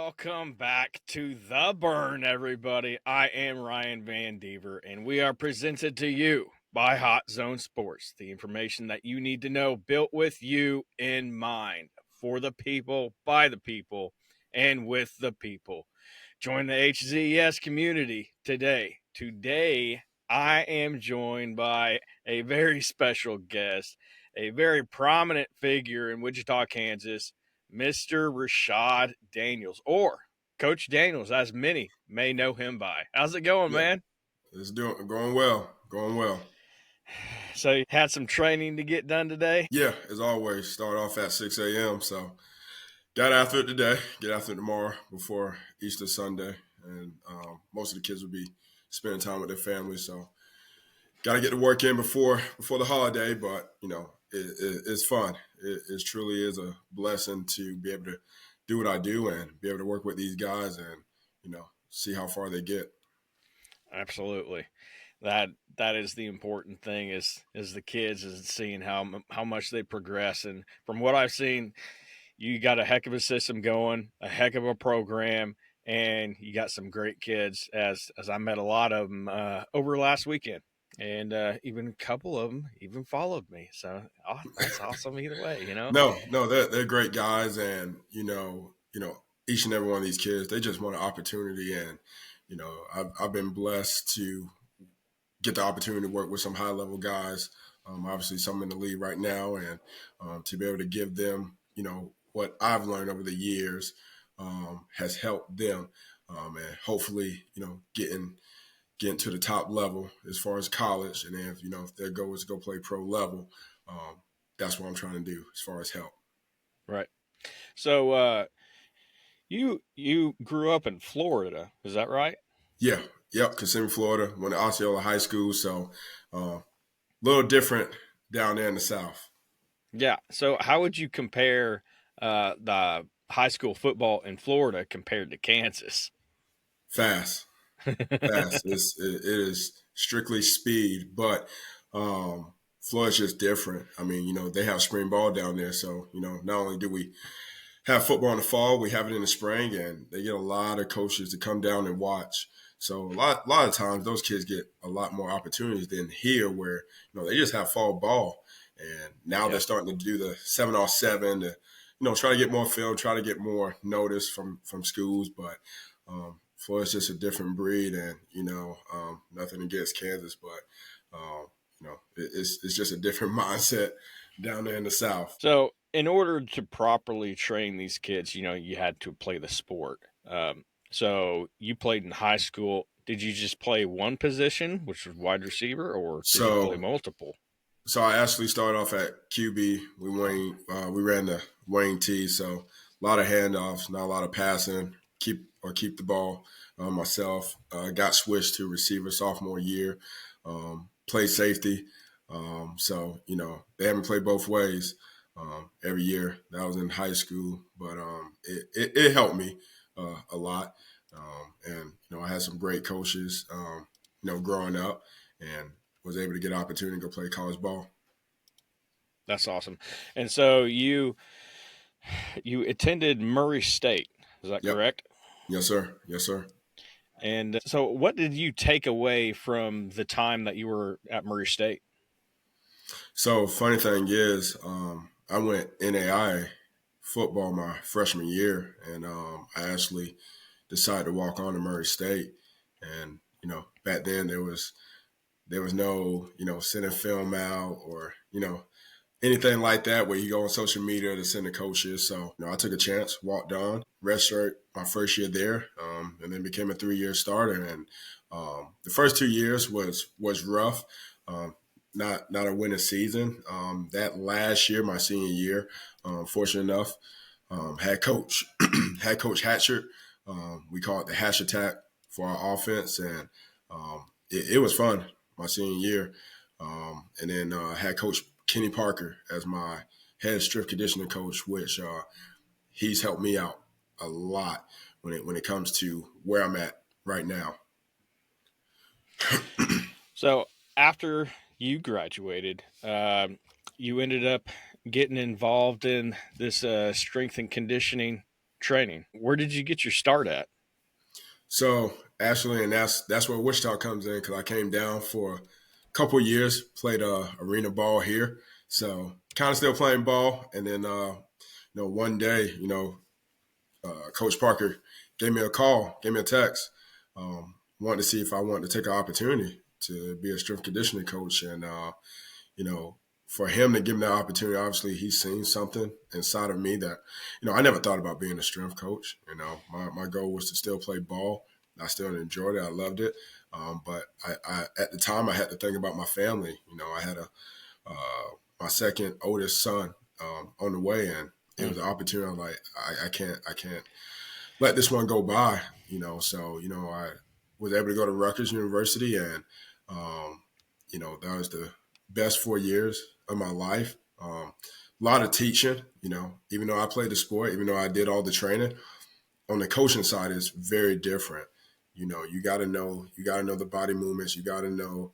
Welcome back to The Burn, everybody. I am Ryan Van Deaver, and we are presented to you by Hot Zone Sports, the information that you need to know, built with you in mind, for the people, by the people, and with the people. Join the HZS community today. Today, I am joined by a very special guest, a very prominent figure in Wichita, Kansas, Mr. Rashad Daniels, or Coach Daniels, as many may know him by. How's it going, Yeah, man? it's going well. Going well. So you had some training to get done today? Yeah, as always, start off at 6 a.m. So got after it today, get after it tomorrow before Easter Sunday. And most of the kids will be spending time with their families. So got to get the work in before the holiday. But, it's fun. It truly is a blessing to be able to do what I do and be able to work with these guys and, see how far they get. Absolutely. That is the important thing is the kids is seeing how much they progress, and from what I've seen, you got a heck of a system going, a heck of a program, and you got some great kids. As I met a lot of them over last weekend, and even a couple of them even followed me. So that's awesome either way, you know. No, they're great guys, and each and every one of these kids, they just want an opportunity, and I've been blessed to get the opportunity to work with some high level guys. Obviously, some in the league right now, and to be able to give them, what I've learned over the years has helped them, and hopefully, getting to the top level as far as college, and then if their goal is to go play pro level, that's what I'm trying to do as far as help. Right. So you grew up in Florida, is that right? Yeah, yep. Kissimmee, Florida. Went to Osceola High School, so a little different down there in the South. Yeah. So how would you compare the high school football in Florida compared to Kansas? Fast, fast. It is strictly speed, but Florida's just different. I mean, they have spring ball down there, so not only do we have football in the fall, we have it in the spring, and they get a lot of coaches to come down and watch. So a lot of times those kids get a lot more opportunities than here, where they just have fall ball, and now they're starting to do the 7-on-7 to try to get more film, try to get more notice from schools. But Florida's just a different breed, and nothing against Kansas, but it's just a different mindset down there in the South. So, in order to properly train these kids, you had to play the sport. So, you played in high school. Did you just play one position, which was wide receiver, or did you play So multiple? So I actually started off at QB. We ran the wing T, so a lot of handoffs, not a lot of passing. Keep the ball myself. Got switched to receiver sophomore year. Played safety. So they haven't played both ways every year. That was in high school, but it helped me a lot. And I had some great coaches. Growing up, and was able to get an opportunity to go play college ball. That's awesome. And so you attended Murray State. Is that Yep. correct? Yes, sir. Yes, sir. And so, what did you take away from the time that you were at Murray State? So funny thing is, I went NAIA football my freshman year, and I actually decided to walk on to Murray State. And back then there was no sending film out or anything like that where you go on social media to send the coaches. So I took a chance, walked on, redshirt my first year there, and then became a 3-year starter. And the first 2 years was rough. Not a winning season. That last year, my senior year, fortunate enough, had coach Hatchert. We call it the Hash Attack for our offense, and it was fun my senior year. And then had Coach Kenny Parker as my head strength conditioning coach, which he's helped me out a lot when it comes to where I'm at right now. So, after you graduated, you ended up getting involved in this strength and conditioning training. Where did you get your start at? So actually, and that's where Wichita comes in because I came down for a couple years, played arena ball here, so kind of still playing ball, and then one day, Coach Parker gave me a call, gave me a text, wanted to see if I wanted to take an opportunity to be a strength conditioning coach, and you know, for him to give me that opportunity, obviously he's seen something inside of me that, I never thought about being a strength coach. My goal was to still play ball. I still enjoyed it. I loved it. But I at the time I had to think about my family. I had my second oldest son on the way, and it was an opportunity. I'm like, I can't let this one go by. So I was able to go to Rutgers University, and that was the best 4 years of my life. A lot of teaching, even though I played the sport, even though I did all the training, on the coaching side is very different. You got to know the body movements. You got to know,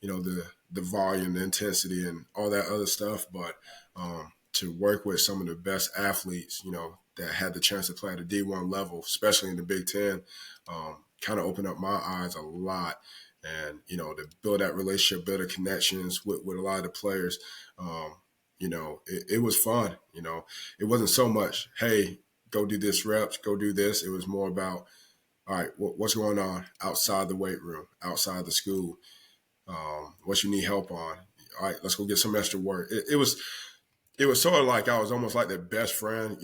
the volume, the intensity, and all that other stuff. But to work with some of the best athletes, that had the chance to play at a D1 level, especially in the Big Ten, kind of opened up my eyes a lot. And, to build that relationship, build the connections with a lot of the players, it was fun. It wasn't so much, hey, go do this reps, go do this. It was more about, all right, what's going on outside the weight room, outside the school, what you need help on. All right, let's go get some extra work. It was sort of like I was almost like their best friend,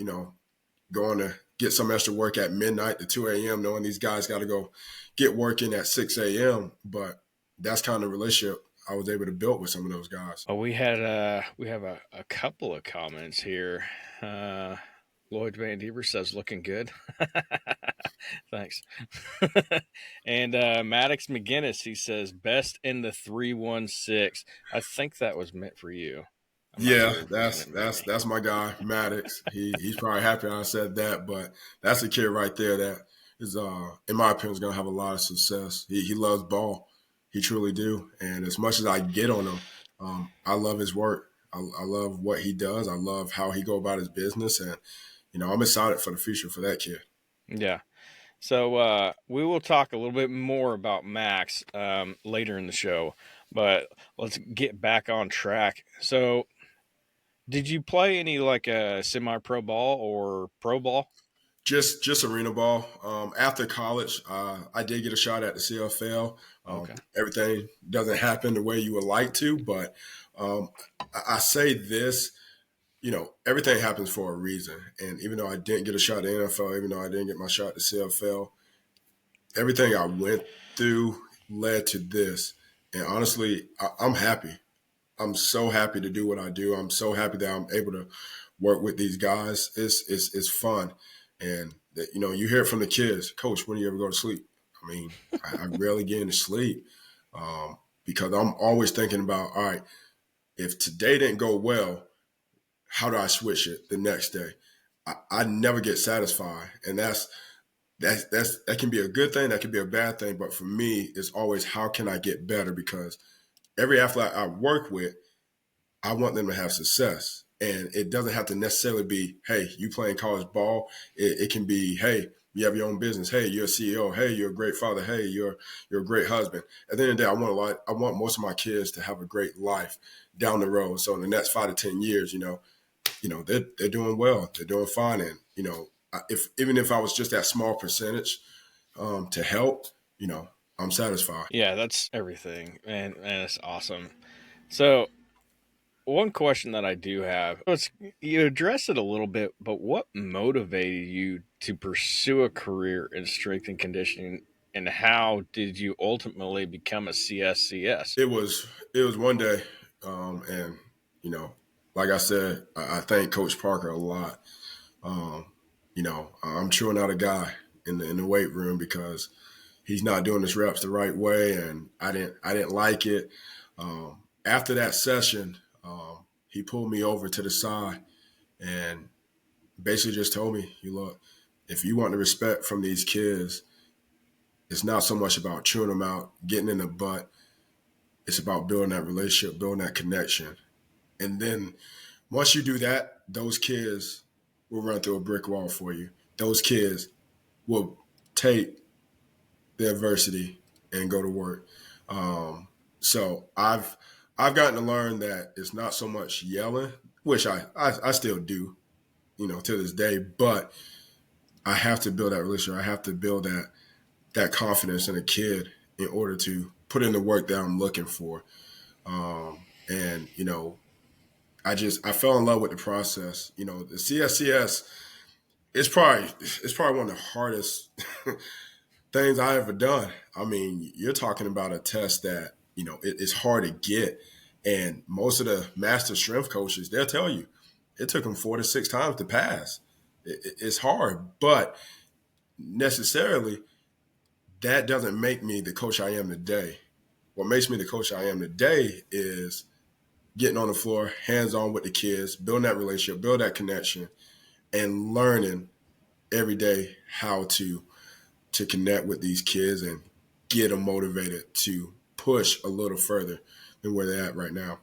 going to get some extra work at midnight to 2 a.m., knowing these guys got to go get working at 6 a.m. But that's kind of relationship I was able to build with some of those guys. Oh, we have a couple of comments here. Uh, Lloyd Van Deaver says looking good. Thanks. And Maddox McGinnis, he says best in the 316. I think that was meant for you. I'm not Yeah, sure if it was that's meant for that's me. that's my guy, Maddox. He's probably happy I said that, but that's a kid right there that is, in my opinion, is gonna have a lot of success. He loves ball, he truly do. And as much as I get on him, I love his work. I love what he does. I love how he go about his business, and I'm excited for the future for that kid. Yeah. So we will talk a little bit more about Max later in the show, but let's get back on track. So, did you play any like a semi-pro ball or pro ball? Just arena ball. After college, I did get a shot at the CFL. Okay. Everything doesn't happen the way you would like to, but I say this, everything happens for a reason. And even though I didn't get a shot at the NFL, even though I didn't get my shot at the CFL, everything I went through led to this. And honestly, I'm happy. I'm so happy to do what I do. I'm so happy that I'm able to work with these guys. It's fun, and you hear it from the kids. Coach, when do you ever go to sleep? I mean, I rarely get into sleep, because I'm always thinking about, all right, if today didn't go well, how do I switch it the next day? I never get satisfied, and that can be a good thing, that can be a bad thing. But for me, it's always how can I get better, because every athlete I work with, I want them to have success. And it doesn't have to necessarily be, hey, you playing college ball. It can be, hey, you have your own business. Hey, you're a CEO. Hey, you're a great father. Hey, you're a great husband. At the end of the day, I want most of my kids to have a great life down the road. So in the next 5 to 10 years, they're doing well. They're doing fine. And if even if I was just that small percentage to help, I'm satisfied. Yeah, that's everything, and it's awesome. So, one question that I do have, you address it a little bit, but what motivated you to pursue a career in strength and conditioning, and how did you ultimately become a CSCS? It was one day, and like I said, I thank Coach Parker a lot. I'm chewing out a guy in the weight room because he's not doing his reps the right way, and I didn't like it. After that session, he pulled me over to the side and basically just told me, "You look, if you want the respect from these kids, it's not so much about chewing them out, getting in the butt. It's about building that relationship, building that connection. And then once you do that, those kids will run through a brick wall for you. those kids will take the adversity and go to work. So I've gotten to learn that it's not so much yelling, which I still do, to this day, but I have to build that relationship. I have to build that confidence in a kid in order to put in the work that I'm looking for. And I fell in love with the process. The CSCS it's probably one of the hardest things I ever done. I mean, you're talking about a test that it's hard to get, and most of the master strength coaches they'll tell you it took them 4 to 6 times to pass. It's hard, but necessarily that doesn't make me the coach I am today. What makes me the coach I am today is getting on the floor, hands on with the kids, building that relationship, build that connection, and learning every day how to connect with these kids and get them motivated to push a little further than where they're at right now.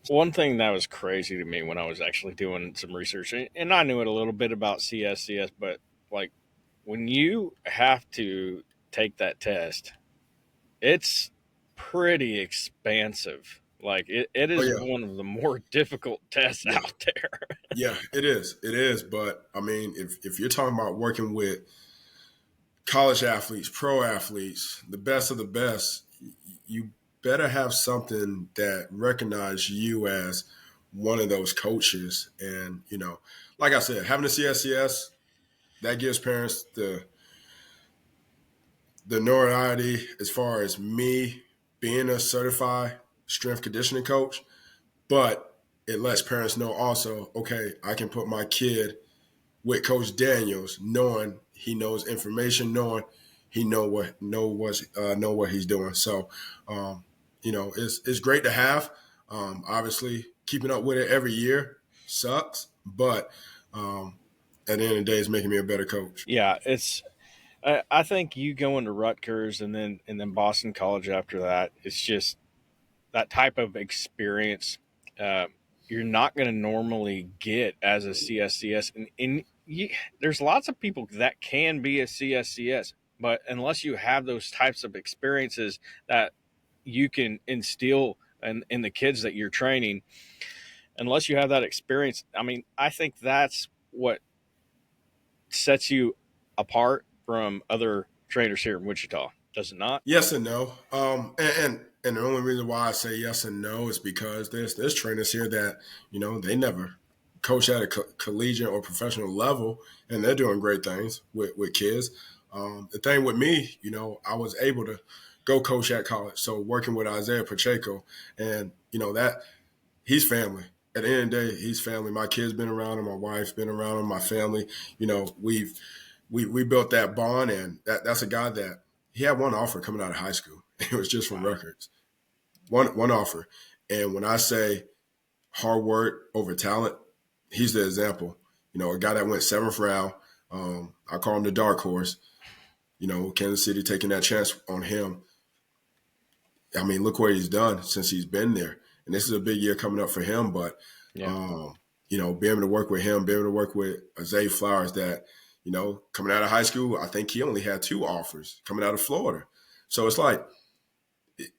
One thing that was crazy to me when I was actually doing some research, and I knew it a little bit about CSCS, but like when you have to take that test, it's pretty expansive. Like it Oh is yeah, one of the more difficult tests yeah, out there. yeah. It is. But I mean, if you're talking about working with college athletes, pro athletes, the best of the best, you better have something that recognize you as one of those coaches. And like I said, having a CSCS that gives parents the notoriety as far as me being a certified strength conditioning coach, but it lets parents know also, okay, I can put my kid with Coach Daniels, knowing he knows information, knowing he know what he's doing. So, it's great to have. Obviously, keeping up with it every year sucks, but at the end of the day, it's making me a better coach. Yeah, it's. I think you going to Rutgers and then Boston College after that. It's just that type of experience uh, you're not going to normally get as a CSCS. And there's lots of people that can be a CSCS, but unless you have those types of experiences that you can instill in the kids that you're training, unless you have that experience, I mean, I think that's what sets you apart from other trainers here in Wichita. Does it not? Yes and no. And the only reason why I say yes and no is because there's trainers here that they never coach at a collegiate or professional level, and they're doing great things with kids. The thing with me, I was able to go coach at college, so working with Isaiah Pacheco, and that he's family. At the end of the day, he's family. My kids been around him, my wife's been around him, my family. We built that bond, and that's a guy that he had one offer coming out of high school. It was just from Wow. records. One offer. And when I say hard work over talent, he's the example. A guy that went 7th round. I call him the dark horse. Kansas City taking that chance on him. I mean, look what he's done since he's been there. And this is a big year coming up for him. But, Yeah. being able to work with him, being able to work with Zay Flowers that, coming out of high school, I think he only had 2 offers coming out of Florida. So it's like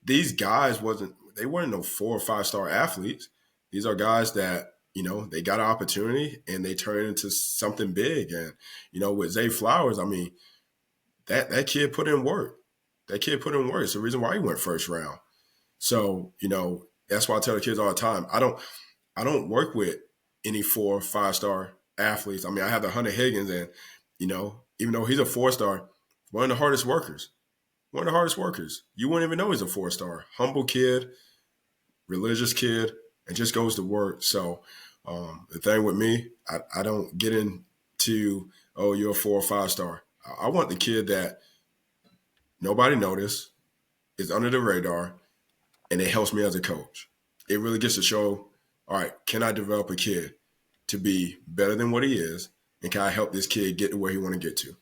these guys they weren't no 4 or 5-star athletes. These are guys that, they got an opportunity and they turn into something big. And, with Zay Flowers, I mean, that kid put in work. That kid put in work. It's the reason why he went 1st round. So, that's why I tell the kids all the time. I don't work with any 4 or 5-star athletes. I mean, I have the Hunter Higgins, and even though he's a 4-star, one of the hardest workers. One of the hardest workers. You wouldn't even know he's a 4-star. Humble kid, religious kid, and just goes to work. So the thing with me, I don't get into, oh, you're a 4 or 5-star. I want the kid that nobody noticed, is under the radar, and it helps me as a coach. It really gets to show, all right, can I develop a kid to be better than what he is, and can I help this kid get to where he want to get to?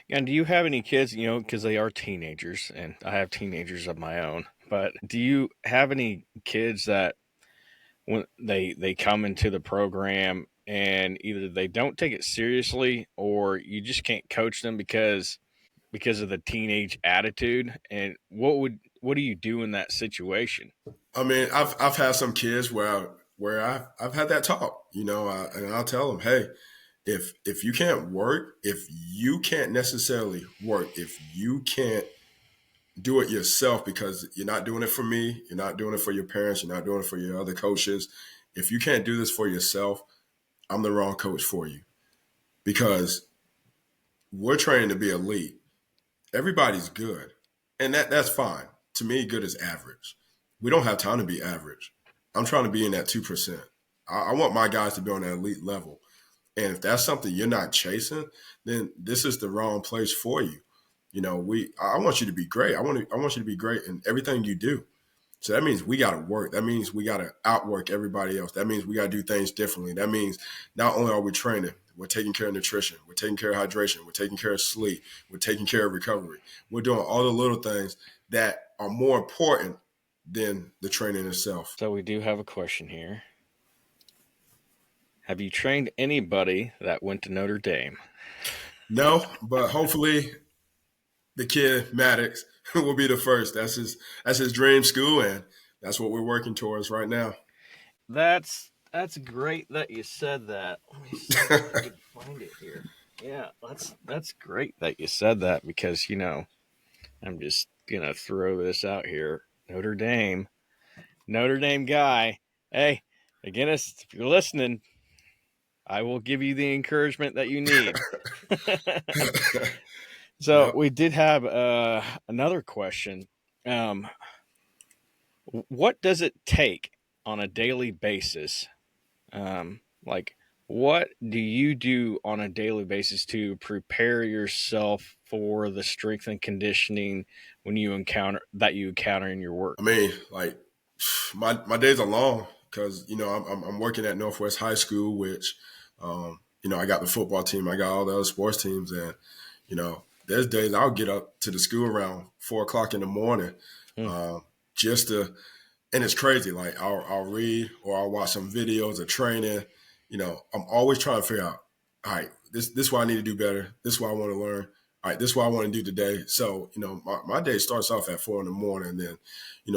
And do you have any kids, because they are teenagers and I have teenagers of my own, but do you have any kids that when they come into the program and either they don't take it seriously or you just can't coach them because of the teenage attitude. And what do you do in that situation? I mean, I've had some kids where I've had that talk, and I'll tell them, hey, if you can't work, if you can't necessarily work, if you can't do it yourself because you're not doing it for me, you're not doing it for your parents, you're not doing it for your other coaches. If you can't do this for yourself, I'm the wrong coach for you because we're training to be elite. Everybody's good, and that's fine. To me, good is average. We don't have time to be average. I'm trying to be in that 2%. I want my guys to be on that elite level. And if that's something you're not chasing, then this is the wrong place for you. I want you to be great. I want you to be great in everything you do. So that means we got to work. That means we got to outwork everybody else. That means we got to do things differently. That means not only are we training, we're taking care of nutrition, we're taking care of hydration, we're taking care of sleep, we're taking care of recovery. We're doing all the little things that are more important than the training itself. So we do have a question here. Have you trained anybody that went to Notre Dame? No, but hopefully the kid Maddox will be the first. That's his dream school, and that's what we're working towards right now. That's great that you said that. Let me see if I can find it here. Yeah, that's great that you said that because I'm just gonna throw this out here. Notre Dame guy. Hey, McGinnis, if you're listening, I will give you the encouragement that you need. So Yep. we did have another question. Um, what does it take on a daily basis? Like, what do you do on a daily basis to prepare yourself for the strength and conditioning when you encounter in your work? I mean, like my days are long because I'm working at Northwest High School, which I got the football team, I got all the other sports teams, and there's days I'll get up to the school around 4 o'clock in the morning, Hmm. just to, and it's crazy. Like I'll read or I'll watch some videos of training. I'm always trying to figure out, all right, this is what I need to do better. This is what I want to learn. All right, this is what I want to do today. So, my day starts off at 4 in the morning. And then,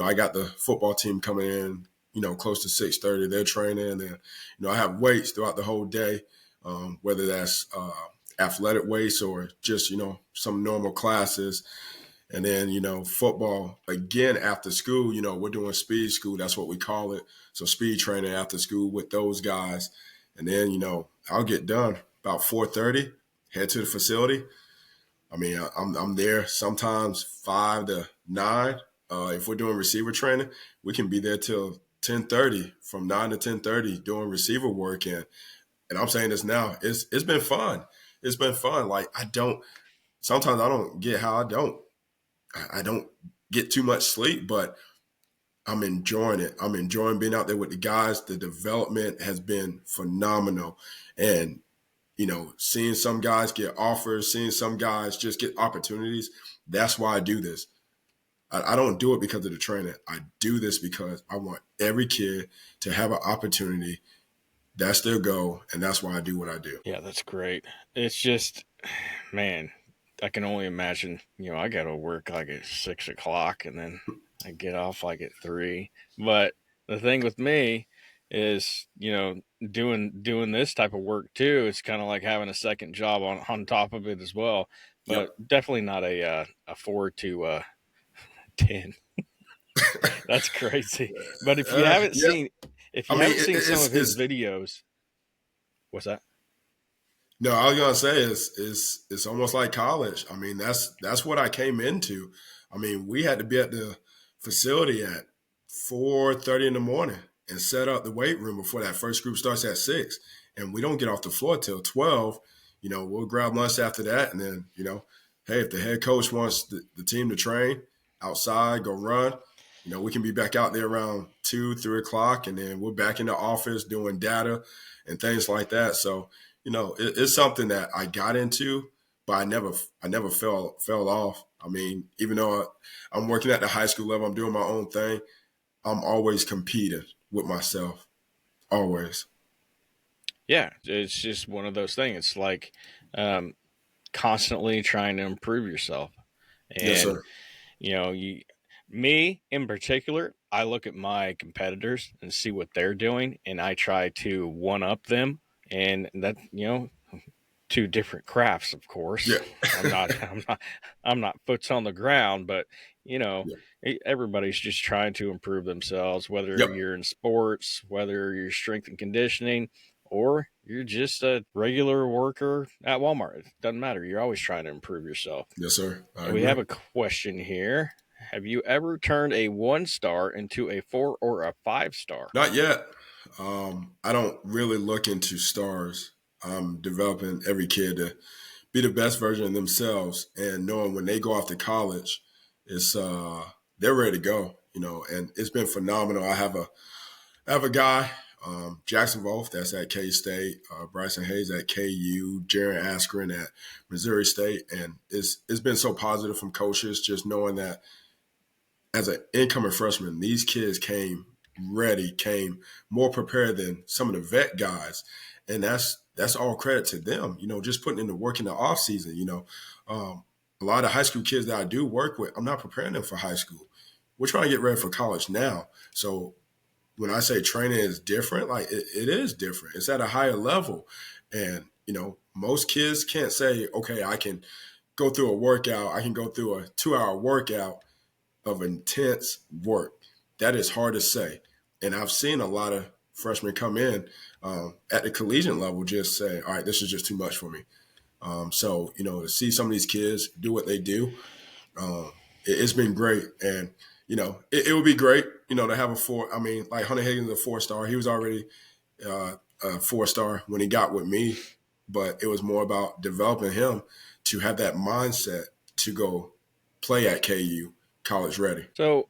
I got the football team coming in, close to 6:30. They're training. And then, I have weights throughout the whole day, whether that's athletic weights or just, some normal classes. And then, football again after school, we're doing speed school. That's what we call it. So speed training after school with those guys. And then, I'll get done about 4:30, head to the facility. I mean, I'm there sometimes 5 to 9. If we're doing receiver training, we can be there till 10:30, from 9 to 10:30 doing receiver work. And I'm saying this now, it's been fun. It's been fun. Like sometimes I don't get how I don't get too much sleep, but I'm enjoying it. I'm enjoying being out there with the guys. The development has been phenomenal. And, seeing some guys get offers, seeing some guys just get opportunities. That's why I do this. I don't do it because of the training. I do this because I want every kid to have an opportunity. That's their goal. And that's why I do what I do. Yeah, that's great. It's just, man, I can only imagine. I got to work like at 6 o'clock, and then I get off like at 3. But the thing with me is, doing this type of work too. It's kind of like having a second job on top of it as well. But Yep. definitely not a 4 to 10. That's crazy. But Yeah. if I you mean, haven't seen some of his it's videos, what's that? no, I was gonna say it's almost like college. I mean, that's what I came into. I mean, we had to be at the facility at 4:30 in the morning and set up the weight room before that first group starts at 6. And we don't get off the floor till 12. We'll grab lunch after that, and then hey, if the head coach wants the team to train outside, go run. We can be back out there around 2, 3 o'clock, and then we're back in the office doing data and things like that. So it's something that I got into, but I never fell off. I mean, even though I'm working at the high school level, I'm doing my own thing. I'm always competing with myself, always. Yeah, it's just one of those things. It's like um, constantly trying to improve yourself. Yes, And, sir. me in particular, I look at my competitors and see what they're doing, and I try to one up them. And that, two different crafts, of course. Yeah. I'm not, I'm not foots on the ground, but Yeah. everybody's just trying to improve themselves, whether Yep. you're in sports, whether you're strength and conditioning, or you're just a regular worker at Walmart. It doesn't matter. You're always trying to improve yourself. Yes, sir. I And we agree. have a question here. Have you ever turned a 1 star into a 4 or a 5 star? Not yet. I don't really look into stars. I'm developing every kid to be the best version of themselves, and knowing when they go off to college, it's they're ready to go. And it's been phenomenal. I have a guy, Jackson Wolf, that's at K State, Bryson Hayes at KU, Jaron Askren at Missouri State, and it's been so positive from coaches just knowing that as an incoming freshman, these kids came ready, came more prepared than some of the vet guys, and that's all credit to them. Just putting in the work in the off season. A lot of high school kids that I do work with, I'm not preparing them for high school. We're trying to get ready for college now. So when I say training is different, like it is different. It's at a higher level, and most kids can't say, okay, I can go through a workout. I can go through a 2-hour workout of intense work. That is hard to say. And I've seen a lot of freshmen come in at the collegiate level just say, all right, this is just too much for me. So, to see some of these kids do what they do, it's been great. And, it would be great, to have a 4. I mean, like Hunter Higgins, a 4-star. He was already a 4-star when he got with me, but it was more about developing him to have that mindset to go play at KU, college ready. So,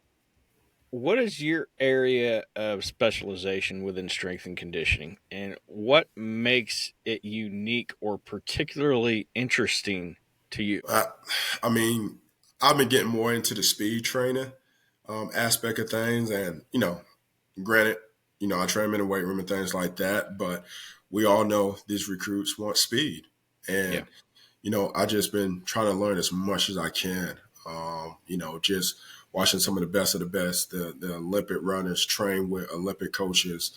what is your area of specialization within strength and conditioning, and what makes it unique or particularly interesting to you? I, I mean, I've been getting more into the speed training aspect of things, and granted, I train them in the weight room and things like that, but we all know these recruits want speed, Yeah. and I just been trying to learn as much as I can. Just watching some of the best, the Olympic runners train with Olympic coaches,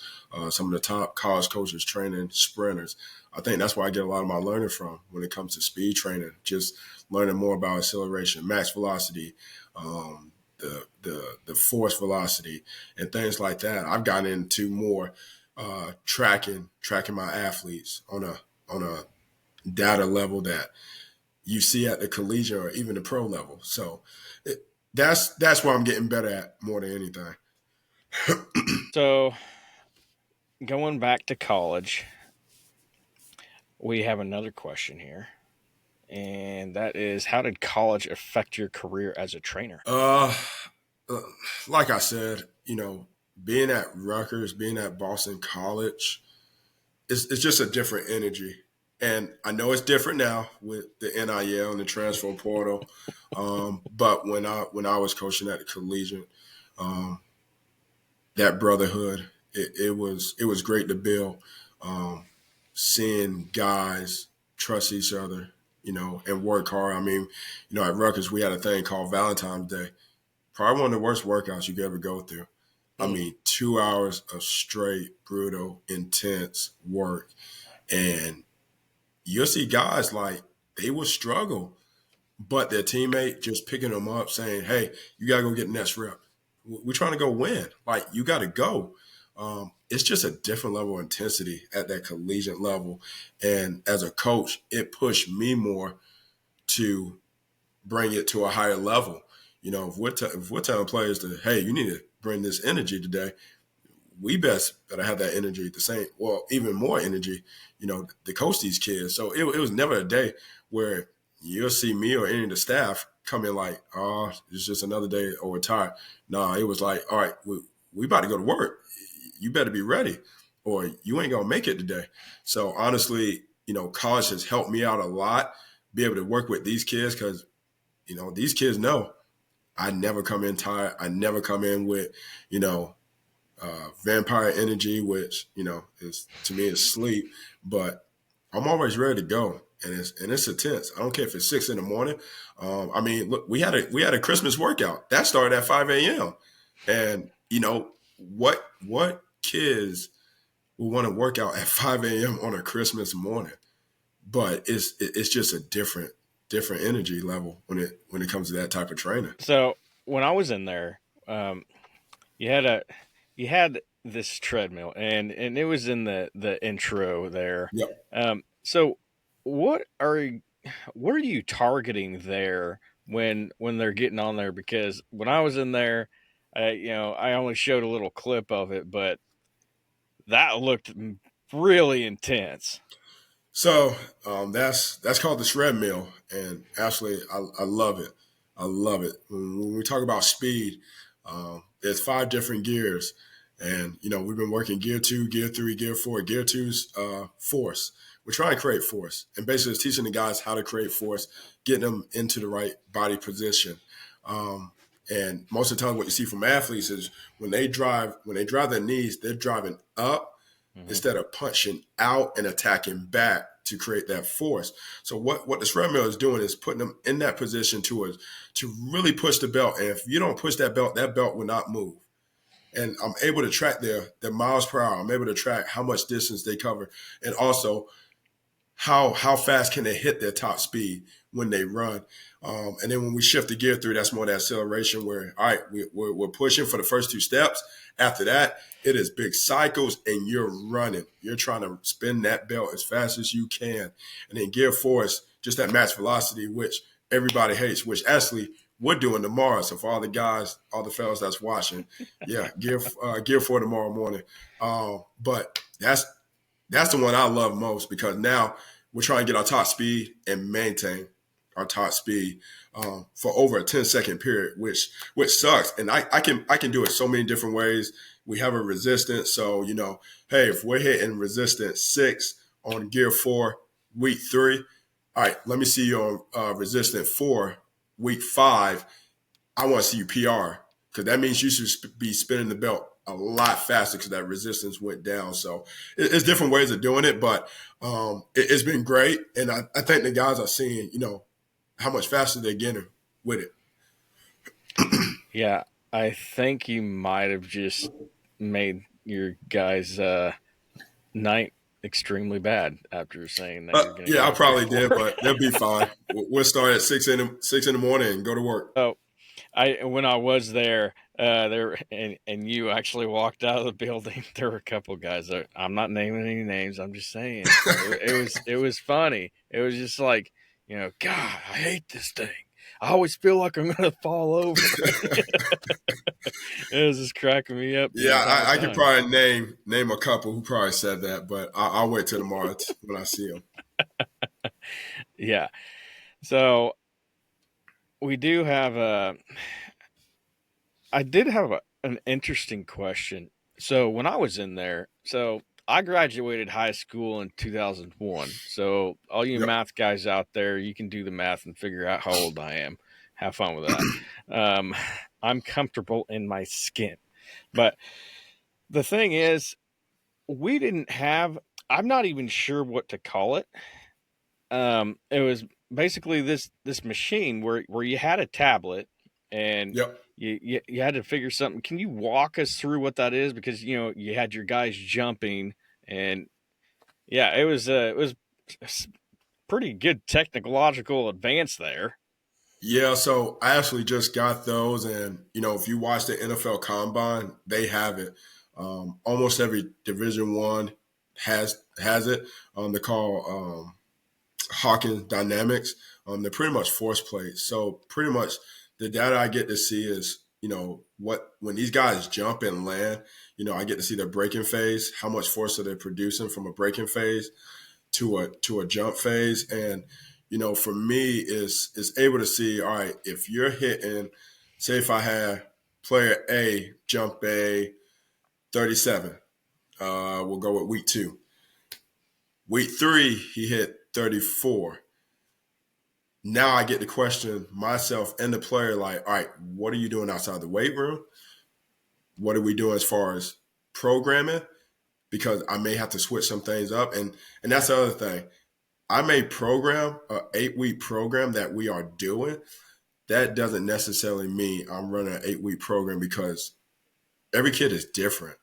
some of the top college coaches training sprinters. I think that's where I get a lot of my learning from when it comes to speed training. Just learning more about acceleration, max velocity, the force velocity, and things like that. I've gotten into more tracking my athletes on a data level that you see at the collegiate or even the pro level. So that's what I'm getting better at more than anything. So, going back to college, we have another question here, and that is, how did college affect your career as a trainer? Uh, uh, like I said, being at Rutgers, being at Boston College, it's just a different energy. And I know it's different now with the NIL and the transfer portal. But when I was coaching at the collegiate, um, that brotherhood, it was great to build. Um, Seeing guys trust each other, and work hard. I mean, at Rutgers we had a thing called Valentine's Day. Probably one of the worst workouts you could ever go through. I Mm. mean, 2 hours of straight, brutal, intense work. And you'll see guys like they will struggle, but their teammate just picking them up saying, hey, you got to go get the next rep. We're trying to go win. Like, you got to go. It's just a different level of intensity at that collegiate level. And as a coach, it pushed me more to bring it to a higher level. If we're telling players that, hey, you need to bring this energy today, we best better have that energy the same, well, even more energy, to coach these kids. So it was never a day where you'll see me or any of the staff come in like, oh, it's just another day or we're tired. No, it was like, all right, we about to go to work. You better be ready or you ain't going to make it today. So honestly, college has helped me out a lot, be able to work with these kids because, these kids know I never come in tired. I never come in with, vampire energy, which is to me is sleep. But I'm always ready to go, and it's intense. I don't care if it's 6 in the morning. I mean, look, we had a Christmas workout that started at 5 a.m. And what kids will want to work out at 5 a.m. on a Christmas morning? But it's just a different energy level when it comes to that type of training. So when I was in there, you had a you had this treadmill, and it was in the intro there. Yep. So what are what are you targeting there when they're getting on there? Because when I was in there, I only showed a little clip of it, but that looked really intense. So that's called the shred mill, and actually, I love it. I love it. When we talk about speed, there's 5 different gears, and we've been working gear 2, gear 3, gear 4. Gear 2's force. We're trying to create force, and basically, it's teaching the guys how to create force, getting them into the right body position. And most of the time, what you see from athletes is when they drive their knees, they're driving up Hmm. instead of punching out and attacking back to create that force. So what the spread mill is doing is putting them in that position to really push the belt. And if you don't push that belt will not move. And I'm able to track their miles per hour. I'm able to track how much distance they cover, and also how fast can they hit their top speed when they run. And then when we shift the gear through, that's more the acceleration where, all right, we're pushing for the first 2 steps. After that, it is big cycles and you're running. You're trying to spin that belt as fast as you can. And then gear 4 is just that max velocity, which everybody hates, which actually we're doing tomorrow. So for all the guys, all the fellas that's watching, yeah, gear 4 tomorrow morning. But that's the one I love most because now we're trying to get our top speed and maintain our top speed for over a 10-second period, which sucks. And I can do it so many different ways. We have a resistance, so hey, if we're hitting resistance 6 on gear 4, week 3, all right, let me see you on resistance 4, week 5. I want to see you PR because that means you should be spinning the belt a lot faster because that resistance went down. So it's different ways of doing it, but it's been great. And I think the guys are seeing, how much faster they're getting with it. Yeah, I think you might have just made your guys' night extremely bad after saying that you're going to Yeah, I go Gear probably did, 4. but they'll be fine. We'll start at 6 in the morning and go to work. So when I was there and you actually walked out of the building, there were a couple guys there. I'm not naming any names. I'm just saying it was funny. It was just like, God, I hate this thing. I always feel like I'm gonna fall over. It was just cracking me up the Yeah, entire I could time. probably name a couple who probably said that, but I'll wait till tomorrow when I see them. Yeah. So we do have I did have an interesting question. So when I was in there, so I graduated high school in 2001. So all you Yep. math guys out there, you can do the math and figure out how old I am. Have fun with that. Um, I'm comfortable in my skin. But the thing is, we didn't have, I'm not even sure what to call it. It was basically this machine where you had a tablet and Yep. you had to figure something. Can you walk us through what that is? Because you had your guys jumping, and yeah, it was pretty good technological advance there. Yeah, so I actually just got those, and if you watch the NFL Combine, they have it. Almost every Division 1 has it. They call Hawkins Dynamics. They're pretty much force plates. So pretty much the data I get to see is what when these guys jump and land. I get to see their braking phase, how much force are they producing from a braking phase to a jump phase. And for me is able to see, all right, if you're hitting, say if I had player A jump A 37, we'll go with week 2. Week 3 he hit 34. Now I get to question myself and the player, like, all right, what are you doing outside the weight room? What are we doing as far as programming because I may have to switch some things up. And that's the other thing. I may program an 8-week program that we are doing. That doesn't necessarily mean I'm running an 8-week program because every kid is different.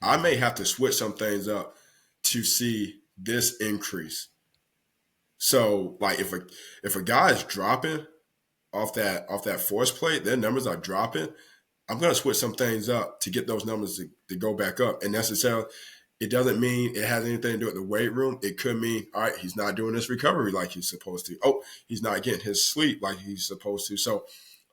I may have to switch some things up to see this increase. So like if a guy is dropping off that force plate, their numbers are dropping. I'm going to switch some things up to get those numbers to go back up. And necessarily, it doesn't mean it has anything to do with the weight room. It could mean, all right, he's not doing his recovery like he's supposed to. Oh, he's not getting his sleep like he's supposed to. So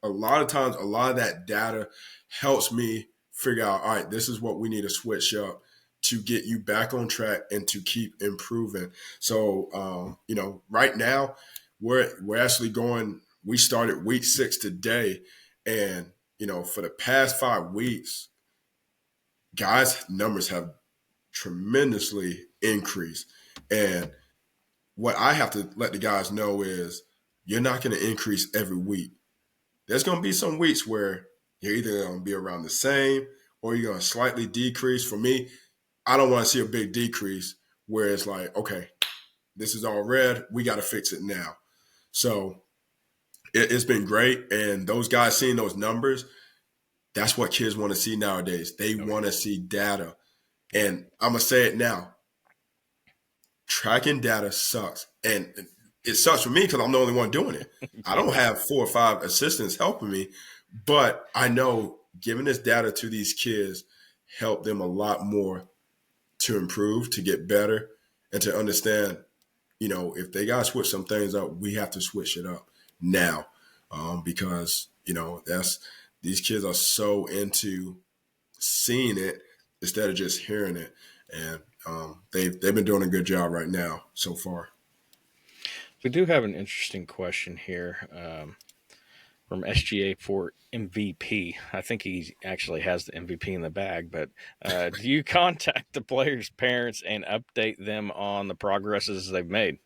a lot of times, a lot of that data helps me figure out, all right, this is what we need to switch up to get you back on track and to keep improving. So, right now we're actually going, we started week 6 today. And, for the past 5 weeks, guys' numbers have tremendously increased. And what I have to let the guys know is you're not going to increase every week. There's going to be some weeks where you're either going to be around the same or you're going to slightly decrease. For me, I don't want to see a big decrease where it's like, okay, this is all red. We got to fix it now. So it's been great. And those guys seeing those numbers, that's what kids want to see nowadays. They want to see data. And I'm going to say it now. Tracking data sucks. And it sucks for me because I'm the only one doing it. I don't have 4 or 5 assistants helping me. But I know giving this data to these kids help them a lot more to improve, to get better, and to understand, if they got to switch some things up, we have to switch it up now because, these kids are so into seeing it instead of just hearing it. And they've been doing a good job right now so far. We do have an interesting question here from SGA for MVP. I think he actually has the MVP in the bag, but do you contact the players' parents and update them on the progresses they've made?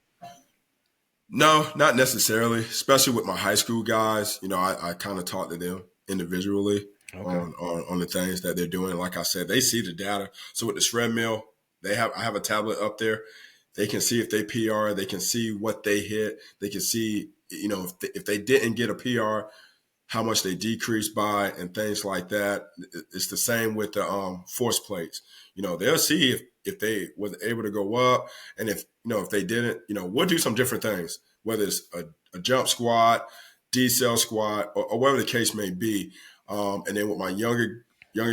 No, not necessarily, especially with my high school guys. I kind of talk to them individually Okay. on the things that they're doing. Like I said, they see the data. So with the shred mill, I have a tablet up there. They can see if they PR. They can see what they hit. They can see, if they didn't get a PR, how much they decreased by and things like that. It's the same with the force plates. They'll see if they was able to go up, and if they didn't, we'll do some different things, whether it's a jump squat, decel squat, or whatever the case may be. And then with my younger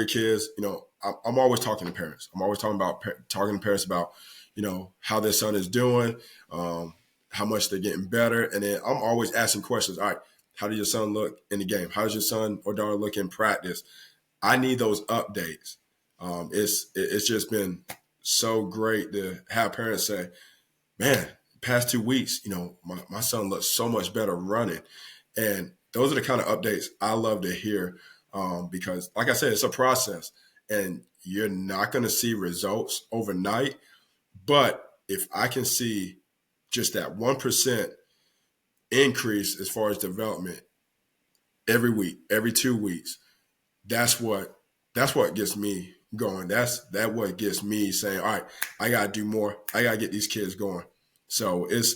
kids, I'm always talking to parents. I'm always talking to parents about, how their son is doing, how much they're getting better, and then I'm always asking questions. All right, how does your son look in the game? How does your son or daughter look in practice? I need those updates. It's just been so great to have parents say, man, past 2 weeks, my son looks so much better running. And those are the kind of updates I love to hear because, like I said, it's a process. And you're not going to see results overnight. But if I can see just that 1% increase as far as development every week, every 2 weeks, that's what gets me going. That's what gets me saying, all right, I gotta do more. I gotta get these kids going. So it's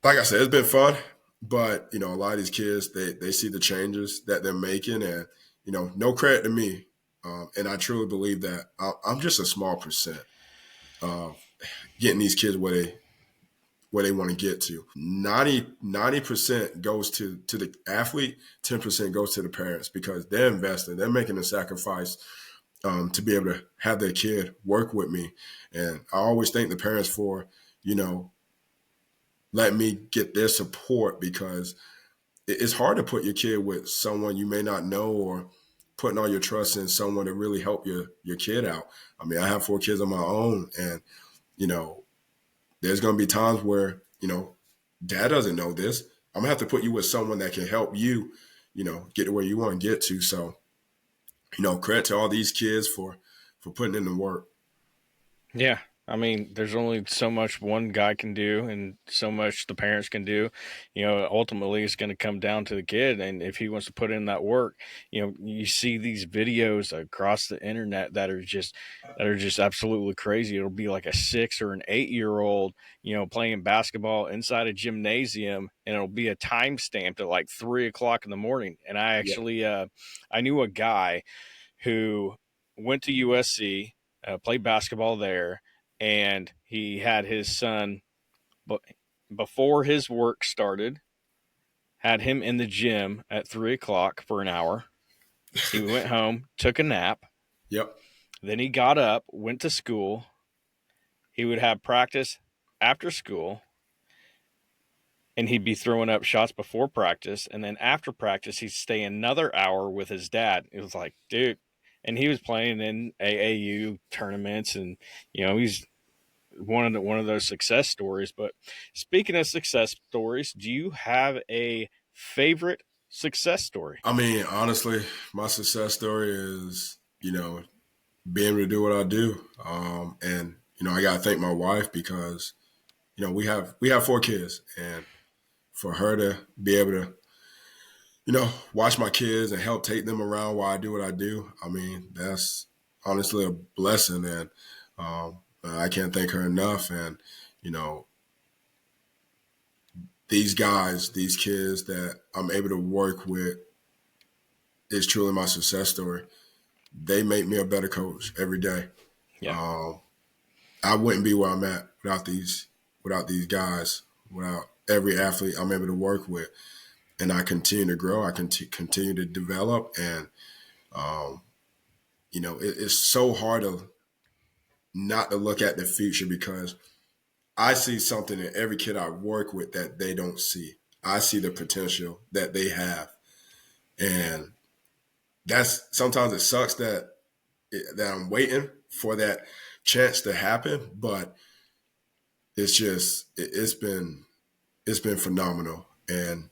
like I said, it's been fun, but a lot of these kids they see the changes that they're making, and no credit to me. And I truly believe that I'm just a small percent of getting these kids where they want to get to. 90% goes to the athlete, 10% goes to the parents because they're investing, they're making a sacrifice to be able to have their kid work with me. And I always thank the parents for, letting me get their support because it's hard to put your kid with someone you may not know or putting all your trust in someone to really help your kid out. I mean, I have 4 kids of my own, and, there's going to be times where, dad doesn't know this. I'm going to have to put you with someone that can help you, get to where you want to get to. So, credit to all these kids for putting in the work. Yeah. I mean, there's only so much one guy can do and so much the parents can do. Ultimately it's going to come down to the kid. And if he wants to put in that work, you see these videos across the internet that are just absolutely crazy. It'll be like a 6 or an 8-year-old, playing basketball inside a gymnasium, and it'll be a time stamped at like 3 o'clock in the morning. And I Yeah. actually, I knew a guy who went to USC, played basketball there, and he had his son, but before his work started, had him in the gym at 3 o'clock for an hour. He went home, took a nap, Yep. then he got up, went to school. He would have practice after school, and he'd be throwing up shots before practice, and then after practice he'd stay another hour with his dad. It was like, dude, and he was playing in AAU tournaments, and he's one of those success stories. But speaking of success stories, do you have a favorite success story? I mean, honestly, my success story is, being able to do what I do. And, I got to thank my wife because, we have 4 kids, and for her to be able to, watch my kids and help take them around while I do what I do. I mean, that's honestly a blessing. And I can't thank her enough. And, you know, these guys, these kids that I'm able to work with is truly my success story. They make me a better coach every day. Yeah. Um, I wouldn't be where I'm at without these guys, without every athlete I'm able to work with. And I continue to grow. I continue to develop. And, um, it's so hard to not to look at the future because I see something in every kid I work with that they don't see. I see the potential that they have. And that's sometimes it sucks that I'm waiting for that chance to happen, but it's been phenomenal. And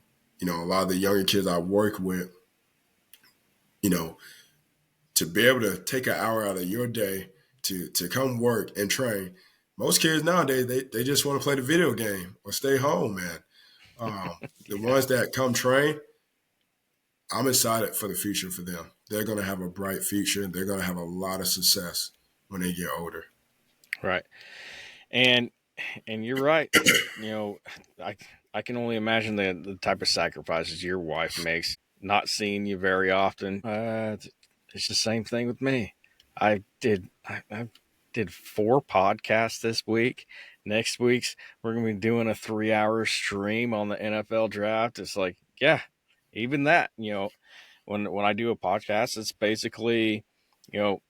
a lot of the younger kids I work with, you know, to be able to take an hour out of your day to come work and train. Most kids nowadays they just want to play the video game or stay home, man. The Yeah. ones that come train, I'm excited for the future for them. They're going to have a bright future. They're going to have a lot of success when they get older. Right. And you're right. You know, I I can only imagine the type of sacrifices your wife makes, not seeing you very often. It's the same thing with me. I did 4 podcasts this week. Next week's we're gonna be doing a 3 hour stream on the NFL draft. It's like, yeah, even that, when I do a podcast, it's basically, you know,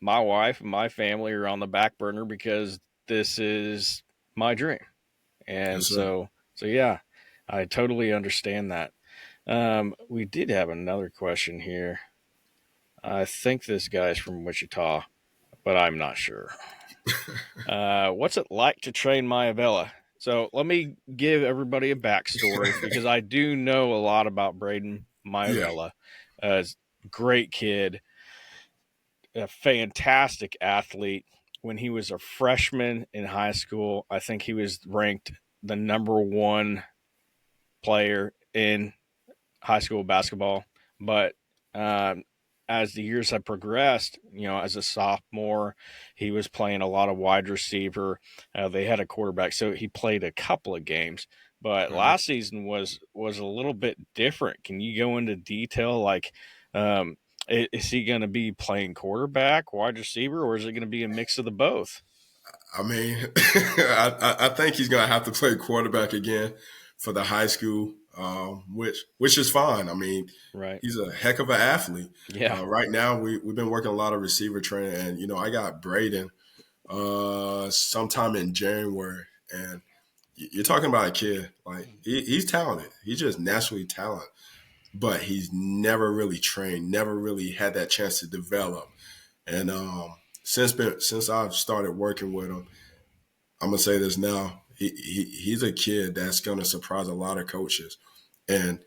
my wife and my family are on the back burner because this is my dream. And Yes, sir. so yeah, I totally understand that. We did have another question here. I think this guy's from Wichita, but I'm not sure. What's it like to train my Avila? So let me give everybody a backstory because I do know a lot about Braden Yeah. Maivella. Great kid, a fantastic athlete. When he was a freshman in high school, I think he was ranked the number 1 player in high school basketball. But um, as the years have progressed, as a sophomore, he was playing a lot of wide receiver. They had a quarterback, so he played a couple of games. But Mhm. last season was a little bit different. Can you go into detail, like, um, is he going to be playing quarterback, wide receiver, or is it going to be a mix of the both? I mean, I think he's going to have to play quarterback again for the high school, which is fine. I mean, Right. he's a heck of an athlete. Yeah. Right now, we've been working a lot of receiver training, and I got Braden sometime in January, and you're talking about a kid like he's talented. He's just naturally talented, but he's never really trained, never really had that chance to develop. And since I've started working with him, I'm gonna say this now. He's a kid that's gonna surprise a lot of coaches, and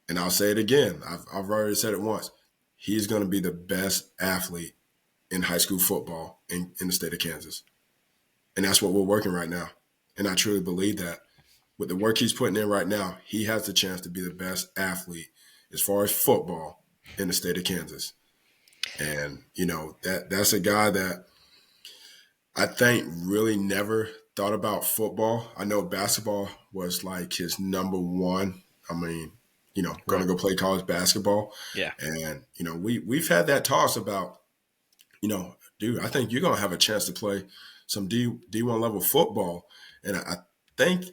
I'll say it again. I've already said it once. He's gonna be the best athlete in high school football in the state of Kansas. And that's what we're working right now. And I truly believe that with the work he's putting in right now, he has the chance to be the best athlete as far as football in the state of Kansas. And, that's a guy that I think really never thought about football. I know basketball was like his number one. I mean, going to Right. go play college basketball. Yeah. And, we've had that toss about, dude, I think you're going to have a chance to play some D1 level football. And I think,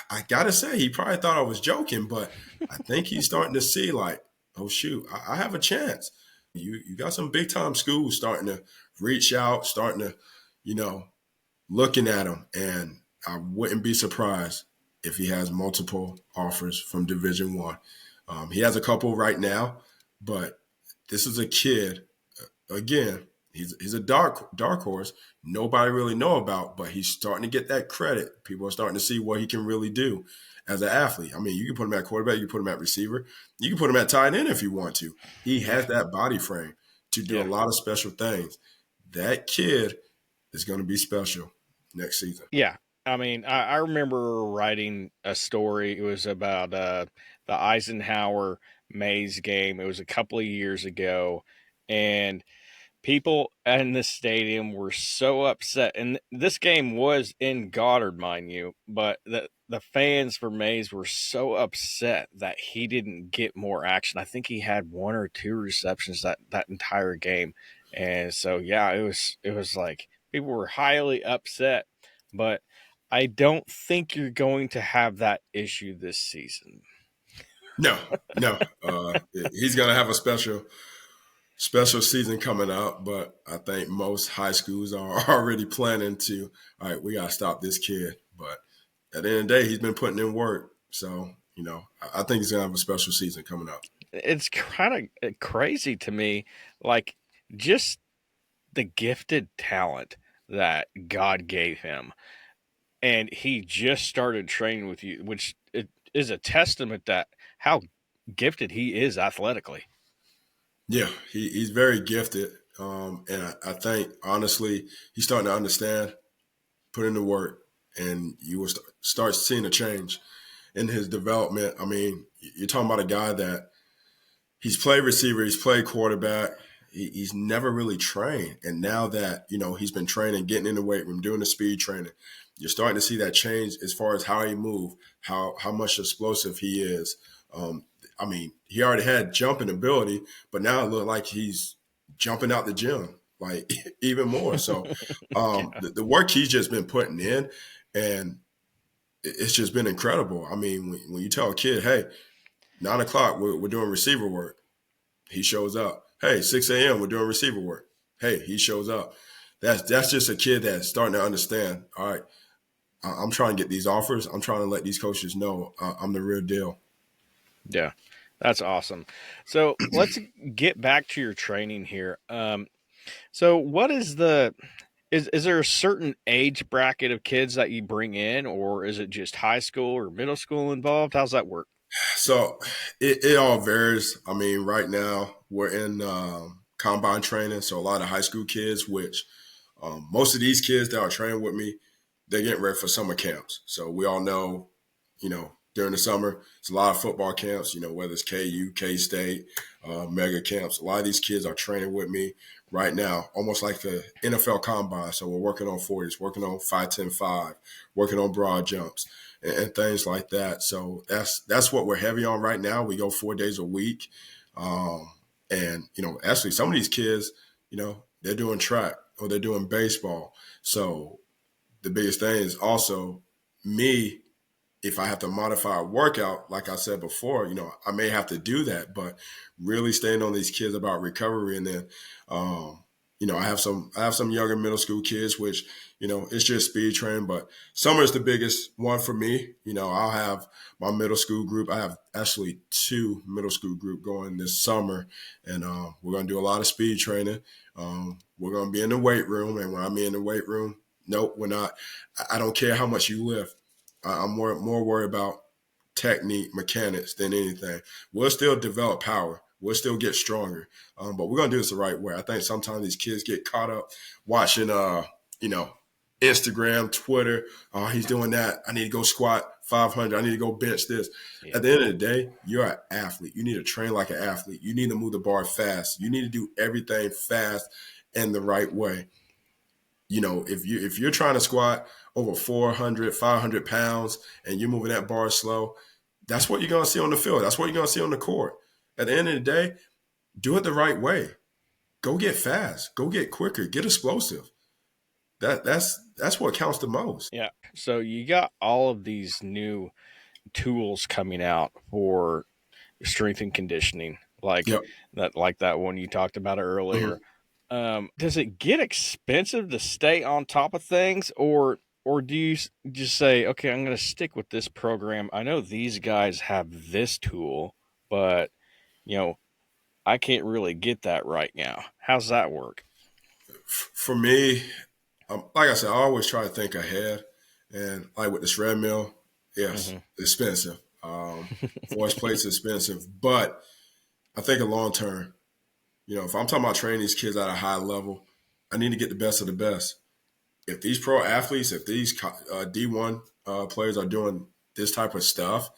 I got to say, he probably thought I was joking, but I think he's starting to see like, oh, shoot, I have a chance. You got some big time schools starting to reach out, starting to, you know, looking at him. And I wouldn't be surprised if he has multiple offers from Division One. He has a couple right now, but this is a kid. Again, he's a dark horse. Nobody really know about, but he's starting to get that credit. People are starting to see what he can really do as an athlete. I mean, you can put him at quarterback, you can put him at receiver, you can put him at tight end if you want to. He Yeah. has that body frame to do a Yeah. lot of special things. That kid is going to be special next season. Yeah. I mean, I remember writing a story. It was about the Eisenhower Mays game. It was a couple of years ago. And people in the stadium were so upset. And this game was in Goddard, mind you, but the fans for Mays were so upset that he didn't get more action. I think he had one or two receptions that entire game. And so yeah, it was like people were highly upset, but I don't think you're going to have that issue this season. No, no. He's going to have a special season coming up, but I think most high schools are already planning to, all right, we got to stop this kid. But at the end of the day, he's been putting in work. So, I think he's going to have a special season coming up. It's kind of crazy to me, like just the gifted talent that God gave him. And he just started training with you, which it is a testament that how gifted he is athletically. Yeah, he's very gifted. And I think, honestly, he's starting to understand, put in the work, and you will start seeing a change in his development. I mean, you're talking about a guy that he's played receiver, he's played quarterback. He's never really trained. And now that, he's been training, getting in the weight room, doing the speed training, you're starting to see that change as far as how he moves, how much explosive he is. I mean, he already had jumping ability, but now it looks like he's jumping out the gym, like even more. So Yeah. the work he's just been putting in, and it's just been incredible. I mean, when you tell a kid, hey, 9 o'clock, we're doing receiver work, he shows up. Hey, 6 a.m., we're doing receiver work. Hey, he shows up. That's just a kid that's starting to understand. All right, I'm trying to get these offers. I'm trying to let these coaches know I'm the real deal. Yeah. That's awesome. So let's get back to your training here. So what is is there a certain age bracket of kids that you bring in, or is it just high school or middle school involved? How's that work? So it all varies. I mean, right now we're in combine training, so a lot of high school kids, which most of these kids that are training with me, they're getting ready for summer camps. So we all know, during the summer, it's a lot of football camps, whether it's KU, K-State, mega camps. A lot of these kids are training with me right now, almost like the NFL combine. So we're working on 40s, working on 5-10-5, working on broad jumps and things like that. So that's what we're heavy on right now. We go 4 days a week. And, actually some of these kids, they're doing track or they're doing baseball. So the biggest thing is also me, if I have to modify a workout, like I said before, I may have to do that, but really staying on these kids about recovery. And then, I have some younger middle school kids, which, it's just speed training, but summer is the biggest one for me. I'll have my middle school group. I have actually two middle school group going this summer, and we're going to do a lot of speed training. We're going to be in the weight room, and when I'm in the weight room, nope, we're not. I don't care how much you lift. I'm more worried about technique, mechanics than anything. We'll still develop power. We'll still get stronger, but we're gonna do this the right way. I think sometimes these kids get caught up watching, Instagram, Twitter. Oh, he's doing that. I need to go squat 500. I need to go bench this. Yeah. At the end of the day, you're an athlete. You need to train like an athlete. You need to move the bar fast. You need to do everything fast and the right way. If you're trying to squat over 400, 500 pounds and you're moving that bar slow, that's what you're going to see on the field. That's what you're going to see on the court. At the end of the day, do it the right way. Go get fast. Go get quicker. Get explosive. That's what counts the most. Yeah. So you got all of these new tools coming out for strength and conditioning, Yep. like that one you talked about earlier. Mm-hmm. Does it get expensive to stay on top of things, or do you just say, okay, I'm going to stick with this program? I know these guys have this tool, but I can't really get that right now. How's that work? For me, like I said, I always try to think ahead. And like with the shred mill, yes, Mm-hmm. expensive. Force plates expensive, but I think a long term. If I'm talking about training these kids at a high level, I need to get the best of the best. If these pro athletes, if these D1 players are doing this type of stuff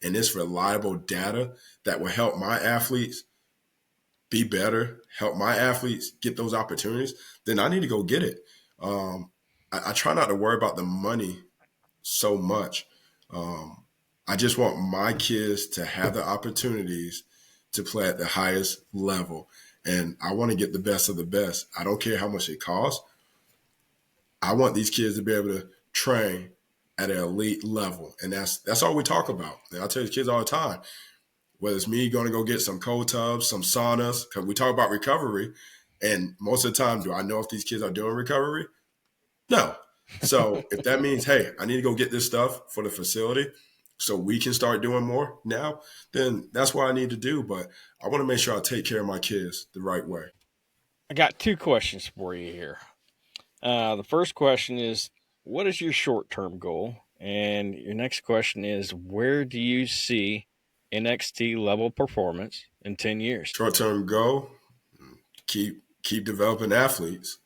and this reliable data that will help my athletes be better, help my athletes get those opportunities, then I need to go get it. I try not to worry about the money so much. I just want my kids to have the opportunities to play at the highest level. And I want to get the best of the best. I don't care how much it costs. I want these kids to be able to train at an elite level. And that's all we talk about. And I tell these kids all the time, whether it's me going to go get some cold tubs, some saunas, because we talk about recovery. And most of the time, do I know if these kids are doing recovery? No. So if that means, hey, I need to go get this stuff for the facility so we can start doing more now, then that's what I need to do. But I want to make sure I take care of my kids the right way. I got two questions for you here. The first question is, what is your short-term goal? And your next question is, where do you see NXT level performance in 10 years? Short term goal, keep developing athletes.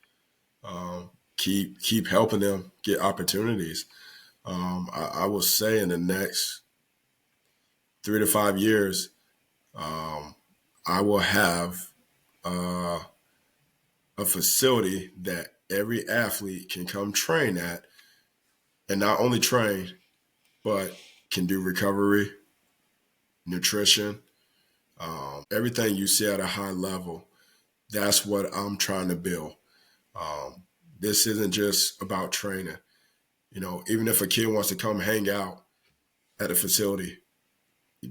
Keep helping them get opportunities. I will say in the next 3 to 5 years, I will have a facility that every athlete can come train at, and not only train, but can do recovery, nutrition, everything you see at a high level. That's what I'm trying to build. This isn't just about training. Even if a kid wants to come hang out at a facility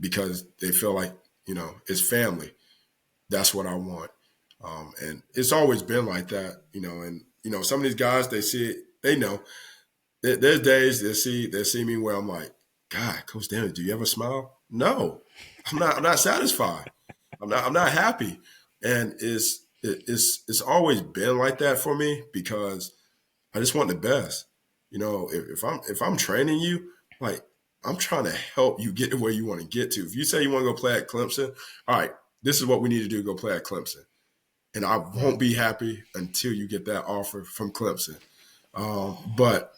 because they feel like, it's family, that's what I want. And it's always been like that, and some of these guys, they see it, they know. There's days they see me where I'm like, God, Coach Daniels, do you ever smile? No, I'm not satisfied. I'm not happy. And it's always been like that for me because I just want the best. If I'm training you, like I'm trying to help you get to where you want to get to. If you say you want to go play at Clemson, all right, this is what we need to do, go play at Clemson. And I won't be happy until you get that offer from Clemson. But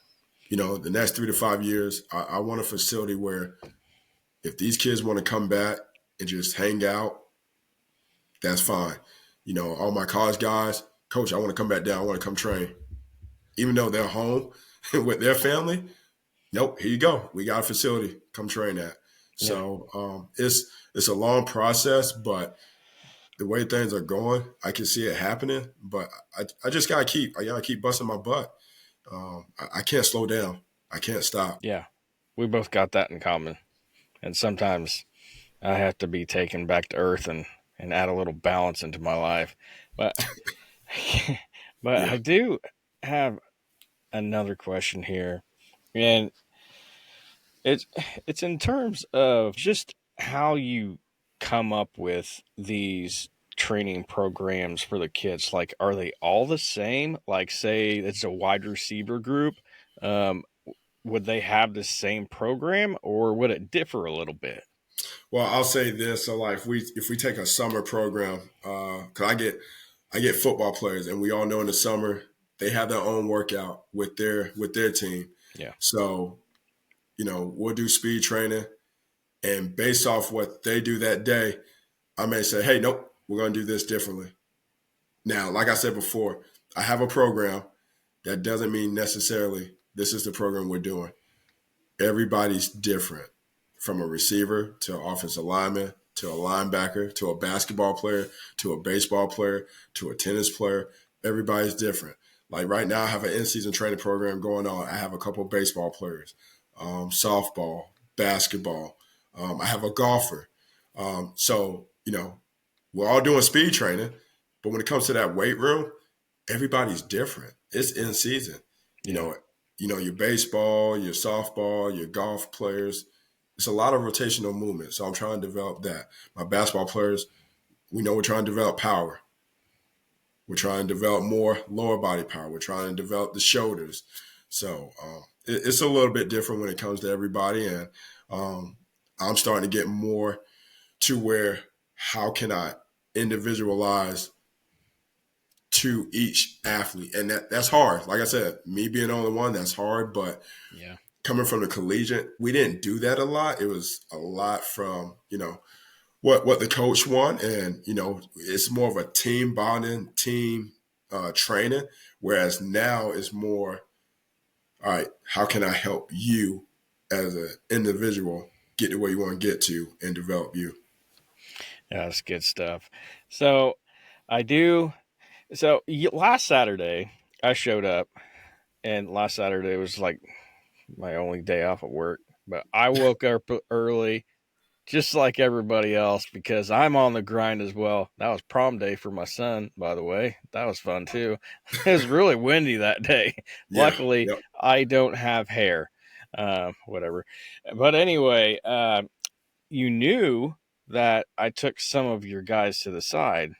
the next 3 to 5 years, I want a facility where if these kids want to come back and just hang out, that's fine. All my college guys, Coach, I want to come back down. I want to come train. Even though they're home with their family, nope, here you go. We got a facility. Come train at. Yeah. So it's a long process, but the way things are going, I can see it happening. But I just gotta keep busting my butt. I can't slow down. I can't stop. Yeah, we both got that in common. And sometimes I have to be taken back to earth and add a little balance into my life. But but Yeah. I do have another question here. And it's in terms of just how you come up with these training programs for the kids. Like, are they all the same? Like, say it's a wide receiver group. Um, would they have the same program, or would it differ a little bit? Well, I'll say this. So, like, if we take a summer program, because I get football players, and we all know in the summer they have their own workout with their team. Yeah. So, we'll do speed training, and based off what they do that day, I may say, hey, nope, we're going to do this differently. Now, like I said before, I have a program. That doesn't mean necessarily this is the program we're doing. Everybody's different, from a receiver to an offensive lineman to a linebacker to a basketball player to a baseball player to a tennis player. Everybody's different. Like right now, I have an in-season training program going on. I have a couple of baseball players, softball, basketball. I have a golfer. So, we're all doing speed training, but when it comes to that weight room, everybody's different. It's in season. You Yeah. know, your baseball, your softball, your golf players. It's a lot of rotational movement. So I'm trying to develop that. My basketball players, we're trying to develop power. We're trying to develop more lower body power. We're trying to develop the shoulders. So it's a little bit different when it comes to everybody. And I'm starting to get more to where, how can I individualize to each athlete? And that's hard. Like I said, me being the only one, that's hard. But Yeah. coming from the collegiate, we didn't do that a lot. It was a lot from, what the coach want. And, it's more of a team bonding, team training. Whereas now it's more, all right, how can I help you as an individual get to where you want to get to and develop you? Yeah, that's good stuff. So I do. So last Saturday, I showed up, and last Saturday was like my only day off at work. But I woke up early, just like everybody else, because I'm on the grind as well. That was prom day for my son, by the way. That was fun too. It was really windy that day. Yeah. Luckily, Yep. I don't have hair. Whatever. But anyway, you knew that I took some of your guys to the side,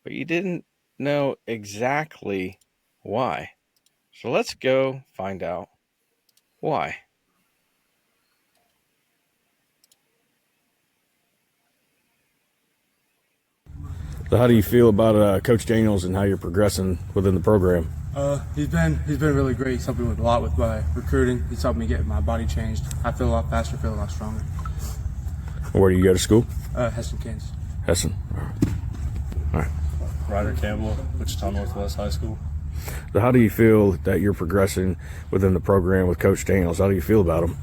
but you didn't know exactly why. So let's go find out why. So, how do you feel about Coach Daniels and how you're progressing within the program? He's been really great. He's helped me with a lot with my recruiting. He's helped me get my body changed. I feel a lot faster, feel a lot stronger. Where do you go to school? Heston, Kansas. Hessen. All right. Ryder Campbell, Wichita Northwest High School. So, how do you feel that you're progressing within the program with Coach Daniels? How do you feel about him?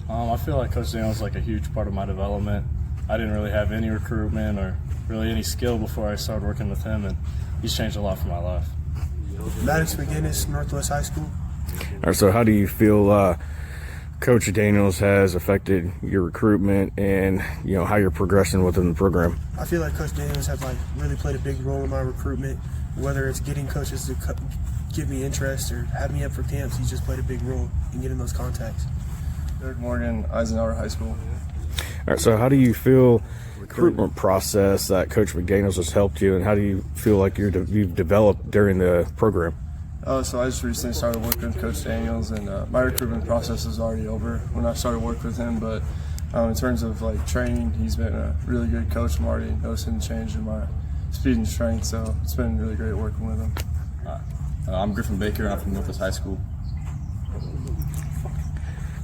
I feel like Coach Daniels is like a huge part of my development. I didn't really have any recruitment or really any skill before I started working with him, and he's changed a lot for my life. Maddox McGinnis, Northwest High School. All right, so how do you feel Coach Daniels has affected your recruitment and how you're progressing within the program? I feel like Coach Daniels has really played a big role in my recruitment, whether it's getting coaches to give me interest or have me up for camps. He's just played a big role in getting those contacts. Derek Morgan, Eisenhower High School. All right, so how do you feel recruitment process that Coach McDaniels has helped you, and how do you feel like you've developed during the program? So I just recently started working with Coach Daniels, and my recruitment process is already over when I started working with him. But in terms of training, he's been a really good coach. I'm already noticing the change in my speed and strength, so it's been really great working with him. I'm Griffin Baker. I'm from Northwest High School.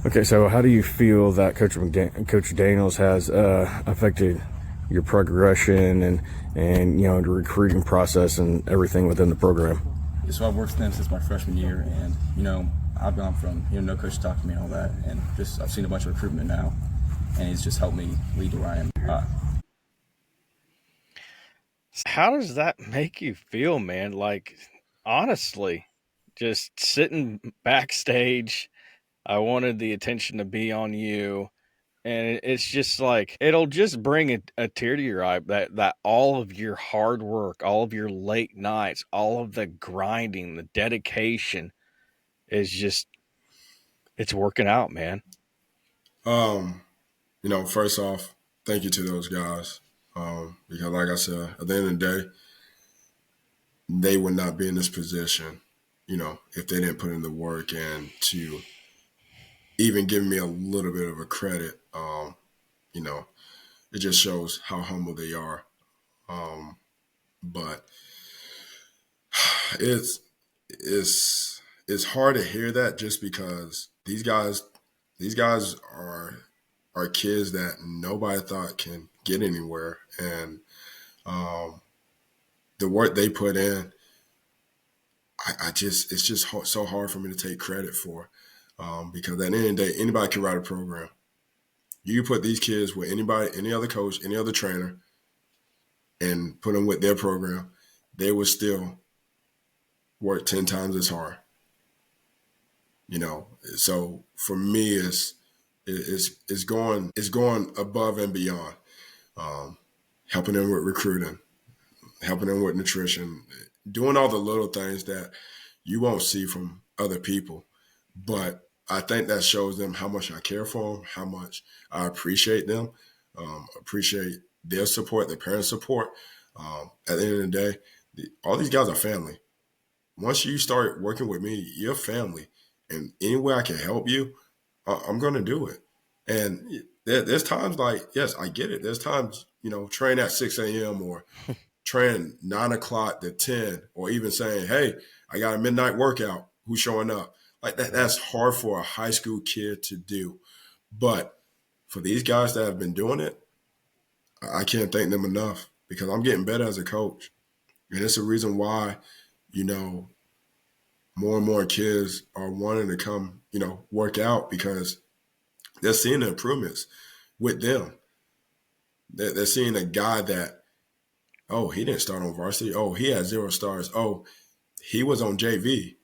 Okay, so how do you feel that Coach Daniels has affected your progression and the recruiting process and everything within the program? So I've worked with him since my freshman year, and I've gone from no coach to talk to me and all that, and I've seen a bunch of recruitment now, and he's just helped me lead to where I am. How does that make you feel, man? Honestly, just sitting backstage, I wanted the attention to be on you. And it's just it'll just bring a tear to your eye that all of your hard work, all of your late nights, all of the grinding, the dedication is just, it's working out, man. First off, thank you to those guys. Because like I said, at the end of the day, they would not be in this position, if they didn't put in the work, and to even give me a little bit of a credit, it just shows how humble they are. But it's hard to hear that just because these guys are kids that nobody thought can get anywhere, and um, the work they put in, I just it's just so hard for me to take credit for, because at the end of the day, anybody can write a program. You put these kids with anybody, any other coach, any other trainer, and put them with their program, they would still work 10 times as hard. So for me, it's going above and beyond, helping them with recruiting, helping them with nutrition, doing all the little things that you won't see from other people. But I think that shows them how much I care for them, how much I appreciate them, appreciate their support, their parents' support. At the end of the day, all these guys are family. Once you start working with me, you're family. And any way I can help you, I'm going to do it. And there's times like, yes, I get it. There's times, train at 6 a.m. or train 9 o'clock to 10, or even saying, hey, I got a midnight workout. Who's showing up? Like that's hard for a high school kid to do. But for these guys that have been doing it, I can't thank them enough, because I'm getting better as a coach. And it's a reason why, more and more kids are wanting to come, work out, because they're seeing the improvements with them. They're seeing a guy that, oh, he didn't start on varsity. Oh, he had 0 stars. Oh, he was on JV,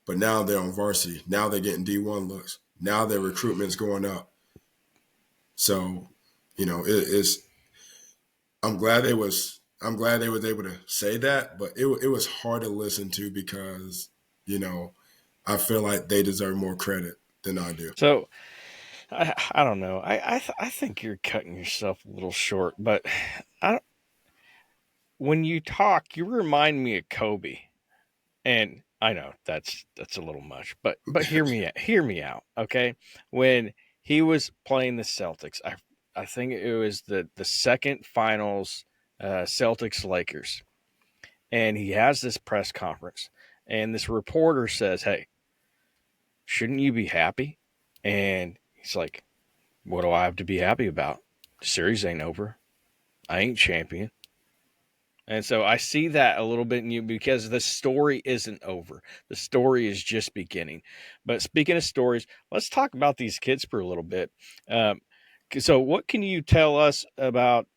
but now they're on varsity. Now they're getting D1 looks. Now their recruitment's going up. So, it's. I'm glad they was able to say that, but it was hard to listen to, because, I feel like they deserve more credit than I do. So I don't know. I think you're cutting yourself a little short, but when you talk, you remind me of Kobe, and I know that's a little much, but hear me out, okay? When he was playing the Celtics, I think it was the second finals, Celtics Lakers, and he has this press conference, and this reporter says, "Hey, shouldn't you be happy?" And he's like, "What do I have to be happy about? The series ain't over. I ain't champion." And so I see that a little bit in you, because the story isn't over. The story is just beginning. But speaking of stories, let's talk about these kids for a little bit. So what can you tell us about,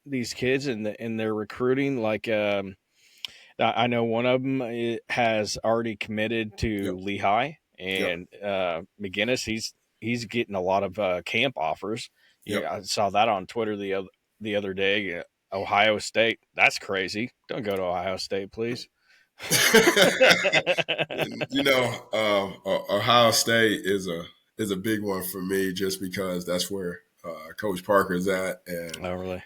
these kids and their recruiting? Like, I know one of them has already committed to Yep. Lehigh, Yep. and McGinnis, he's getting a lot of camp offers. Yep. I saw that on Twitter the other day. Ohio State, that's crazy. Don't go to Ohio State, please. Ohio State is a big one for me, just because that's where Coach Parker's at, and Oh, really?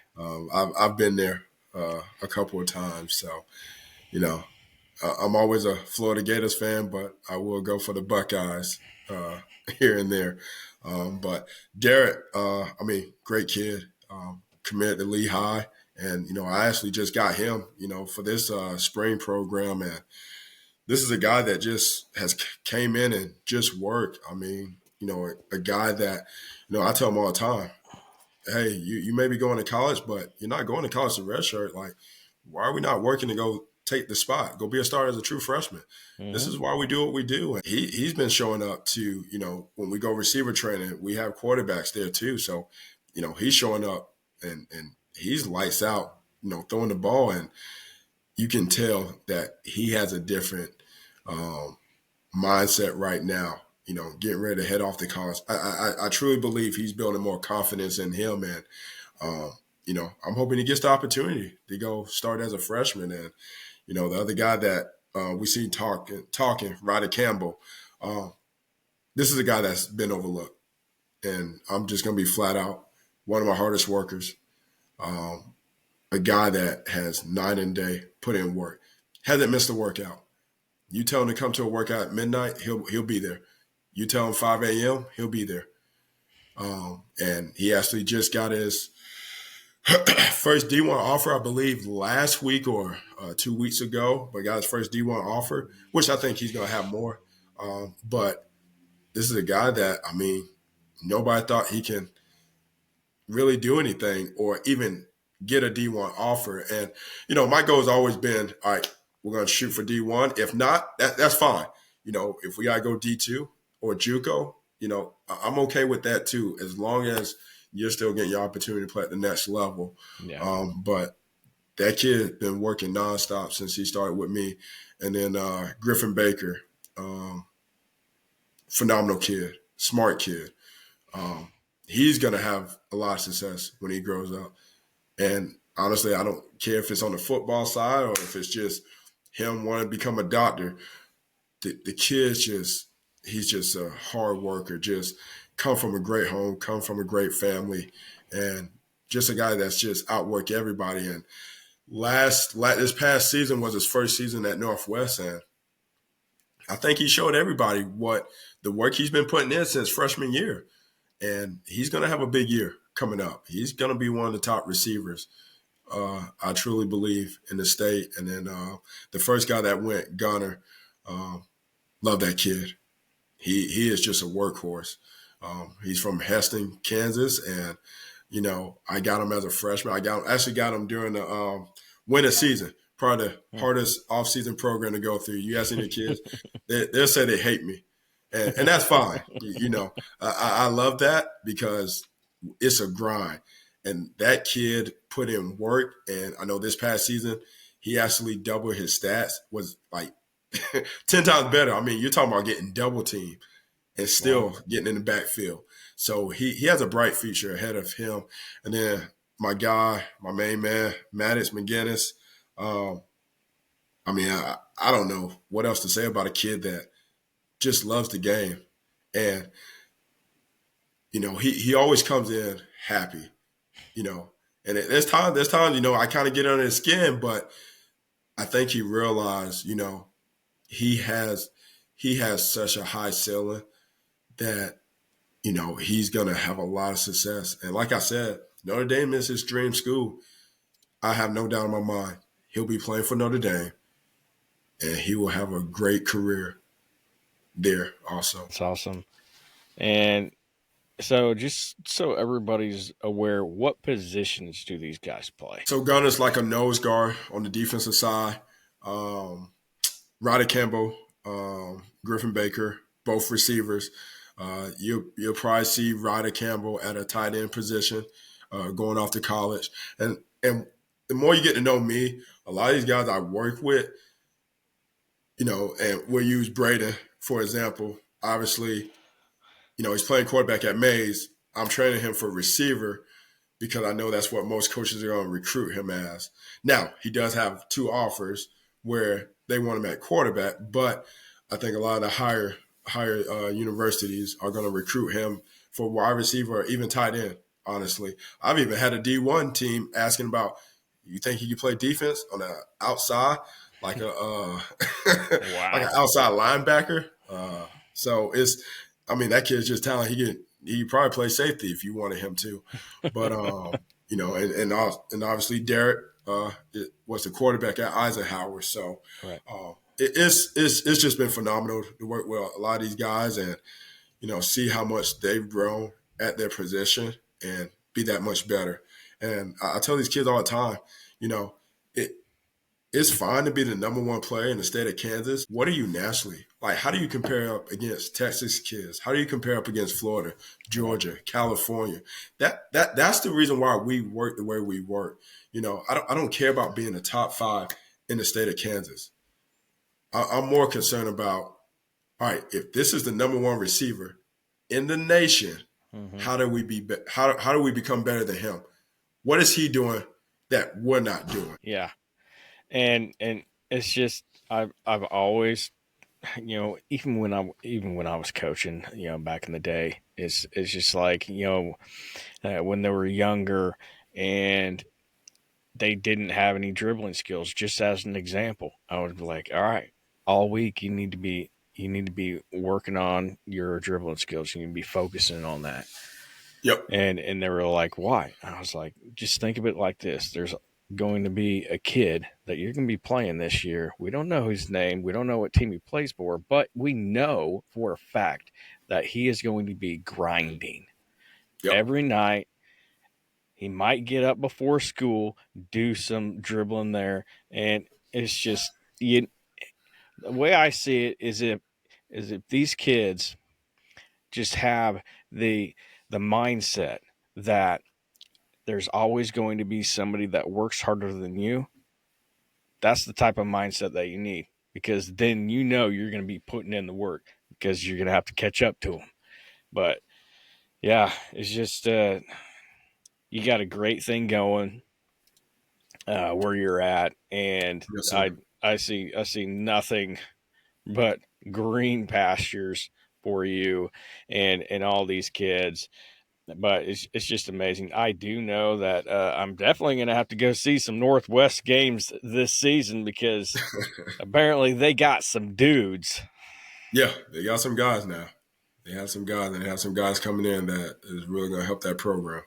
I've been there a couple of times. So, I'm always a Florida Gators fan, but I will go for the Buckeyes here and there. But Garrett, great kid, committed to Lehigh. And, I actually just got him, for this spring program. And this is a guy that just came in and just worked. A guy that, I tell him all the time, hey, you may be going to college, but you're not going to college to redshirt. Like, why are we not working to go take the spot, go be a starter as a true freshman? Mm-hmm. This is why we do what we do. And he's been showing up to, when we go receiver training, we have quarterbacks there too. So, he's showing up and he's lights out, throwing the ball. And you can tell that he has a different mindset right now, getting ready to head off to college. I truly believe he's building more confidence in him. And, I'm hoping he gets the opportunity to go start as a freshman. And, the other guy that we see talking, Ryder Campbell, this is a guy that's been overlooked. And I'm just going to be flat out, one of my hardest workers, a guy that has night and day put in work, hasn't missed a workout. You tell him to come to a workout at midnight, he'll be there. You tell him 5 a.m., he'll be there. And he actually just got his First D1 offer, I believe, last week or 2 weeks ago, but got his first D1 offer, which I think he's going to have more. But this is a guy that, I mean, nobody thought he can really do anything or even get a D1 offer. And, my goal has always been, all right, we're going to shoot for D1. If not, that's fine. If we got to go D2 or JUCO, I'm okay with that too, as long as you're still getting your opportunity to play at the next level. Yeah. But that kid been working nonstop since he started with me. And then Griffin Baker, phenomenal kid, smart kid. He's going to have a lot of success when he grows up. And honestly, I don't care if it's on the football side or if it's just him wanting to become a doctor. The kid's he's just a hard worker, just come from a great home, come from a great family, and just a guy that's just outworked everybody. And this past season was his first season at Northwest, and I think he showed everybody what the work he's been putting in since freshman year. And he's going to have a big year coming up. He's going to be one of the top receivers, I truly believe, in the state. And then the first guy that went, Gunner, love that kid. He is just a workhorse. He's from Heston, Kansas, and I got him as a freshman. I got him during the winter season, probably the hardest off-season program to go through. You ask any kids, they'll say they hate me. And that's fine. I love that because it's a grind. And that kid put in work. And I know this past season, he actually doubled his stats, was like 10 times better. I mean, you're talking about getting double team and still getting in the backfield. So he has a bright future ahead of him. And then my guy, my main man, Maddox McGinnis. I don't know what else to say about a kid that just loves the game. And, he always comes in happy, and there's times, I kind of get under his skin, but I think he realized, he has such a high ceiling that, he's going to have a lot of success. And like I said, Notre Dame is his dream school. I have no doubt in my mind he'll be playing for Notre Dame and he will have a great career there also. That's awesome. And so just so everybody's aware, what positions do these guys play? So Gunner's like a nose guard on the defensive side. Roddy Campbell, Griffin Baker, both receivers. You'll probably see Roddy Campbell at a tight end position going off to college. And the more you get to know me, a lot of these guys I work with, and we'll use Braden, for example. Obviously, he's playing quarterback at Mays. I'm training him for receiver because I know that's what most coaches are going to recruit him as. Now, he does have 2 offers where they want him at quarterback, but I think a lot of the higher universities are going to recruit him for wide receiver or even tight end, honestly. I've even had a D1 team asking about, you think he could play defense on the outside, like a like an outside linebacker? So that kid's just talented. He could probably play safety if you wanted him to. But and obviously Derek was the quarterback at Eisenhower. So right. It's just been phenomenal to work with a lot of these guys and see how much they've grown at their position and be that much better. And I tell these kids all the time, it's fine to be the number 1 player in the state of Kansas. What are you nationally? Like, how do you compare up against Texas kids? How do you compare up against Florida, Georgia, California? That's the reason why we work the way we work. I don't care about being the top 5 in the state of Kansas. I'm more concerned about, all right, if this is the number 1 receiver in the nation, how do we become better than him? What is he doing that we're not doing? Yeah. And it's just I've always, even when I was coaching, back in the day, it's just like, when they were younger and they didn't have any dribbling skills, just as an example, I would be like, all right, all week you need to be working on your dribbling skills. You need to be focusing on that. Yep. And they were like, why? And I was like, just think of it like this. There's going to be a kid that you're going to be playing this year. We don't know his name. We don't know what team he plays for, but we know for a fact that he is going to be grinding Yep. every night. He might get up before school, do some dribbling there, and it's just the way I see it is if these kids just have the mindset that there's always going to be somebody that works harder than you. That's the type of mindset that you need, because then you know you're going to be putting in the work because you're going to have to catch up to them. But yeah, it's just you got a great thing going where you're at, and Yes, sir. I see nothing but green pastures for you and all these kids. But it's just amazing. I do know that I'm definitely going to have to go see some Northwest games this season, because apparently they got some dudes. Yeah, they got some guys now. They have some guys, and they have some guys coming in that is really going to help that program.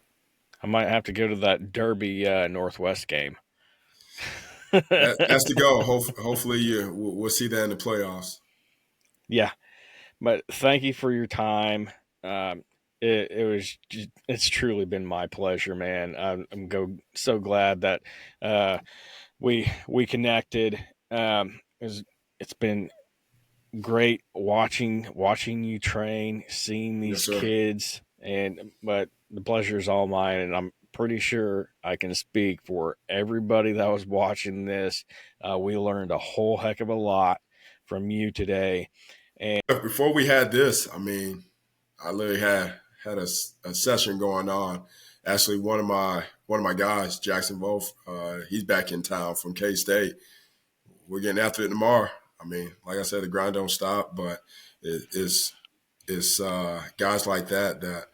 I might have to go to that Derby Northwest game. That's the goal. Hopefully, we'll see that in the playoffs. Yeah, but thank you for your time. Um, it's truly been my pleasure, man. So glad that we connected. It's been great watching you train, seeing Yes, these sir. kids, but the pleasure is all mine, and I'm pretty sure I can speak for everybody that was watching this. We learned a whole heck of a lot from you today. And Before we had this, I mean, I literally had a session going on. Actually, one of my guys, Jackson Wolf, he's back in town from K State. We're getting after it tomorrow. I mean, like I said, the grind don't stop, but it's guys like that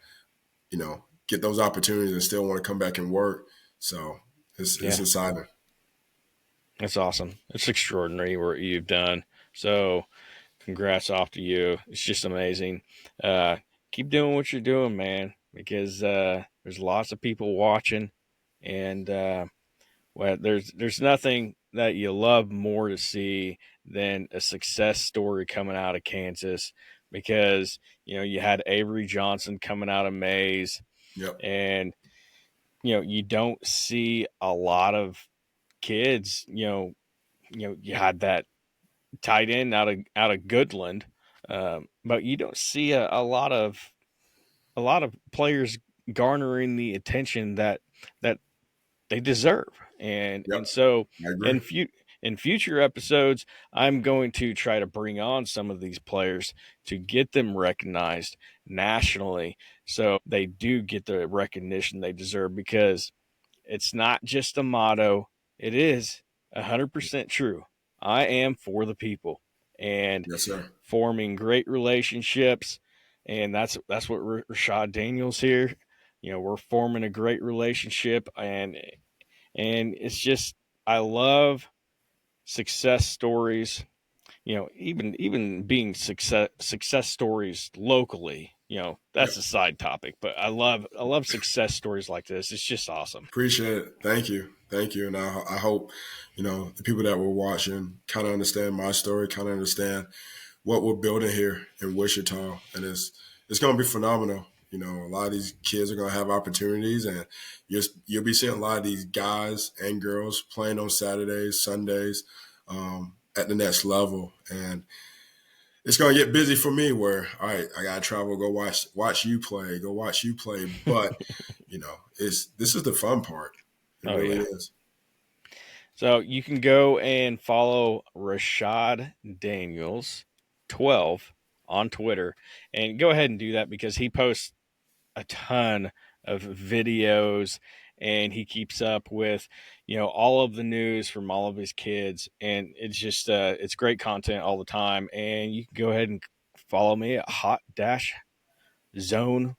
get those opportunities and still want to come back and work. So it's yeah, exciting. it's awesome. It's extraordinary what you've done. So congrats off to you. It's just amazing. Uh, keep doing what you're doing, man, because there's lots of people watching, and well, there's nothing that you love more to see than a success story coming out of Kansas, because you had Avery Johnson coming out of Mays, Yep. and you don't see a lot of kids. You had that tight end out of Goodland, but you don't see a lot of players garnering the attention that they deserve. And Yep. and so I agree. in future episodes, I'm going to try to bring on some of these players to get them recognized nationally, so they do get the recognition they deserve, because it's not just a motto, it is 100% true. I am for the people, and Yes, sir. forming great relationships, and that's what Rashad Daniels here. We're forming a great relationship, and it's just, I love success stories. Even being success stories locally. That's Yep. a side topic, but I love success stories like this. It's just awesome. Appreciate it. Thank you. Thank you. And I hope, the people that were watching kind of understand my story, kind of understand what we're building here in Wichita. And it's going to be phenomenal. A lot of these kids are going to have opportunities, and you'll be seeing a lot of these guys and girls playing on Saturdays, Sundays, at the next level. And it's going to get busy for me where, all right, I got to travel, go watch you play, go watch you play. But, this is the fun part. It Oh really yeah. is. So you can go and follow Rashad Daniels 12 on Twitter, and go ahead and do that, because he posts a ton of videos, and he keeps up with all of the news from all of his kids, and it's just it's great content all the time. And you can go ahead and follow me at hot dash zone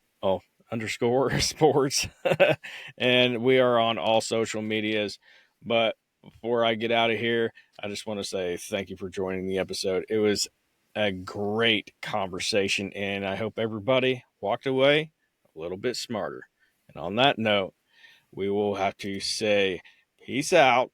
underscore sports. And we are on all social medias. But before I get out of here, I just want to say thank you for joining the episode. It was a great conversation, and I hope everybody walked away a little bit smarter. And on that note, we will have to say peace out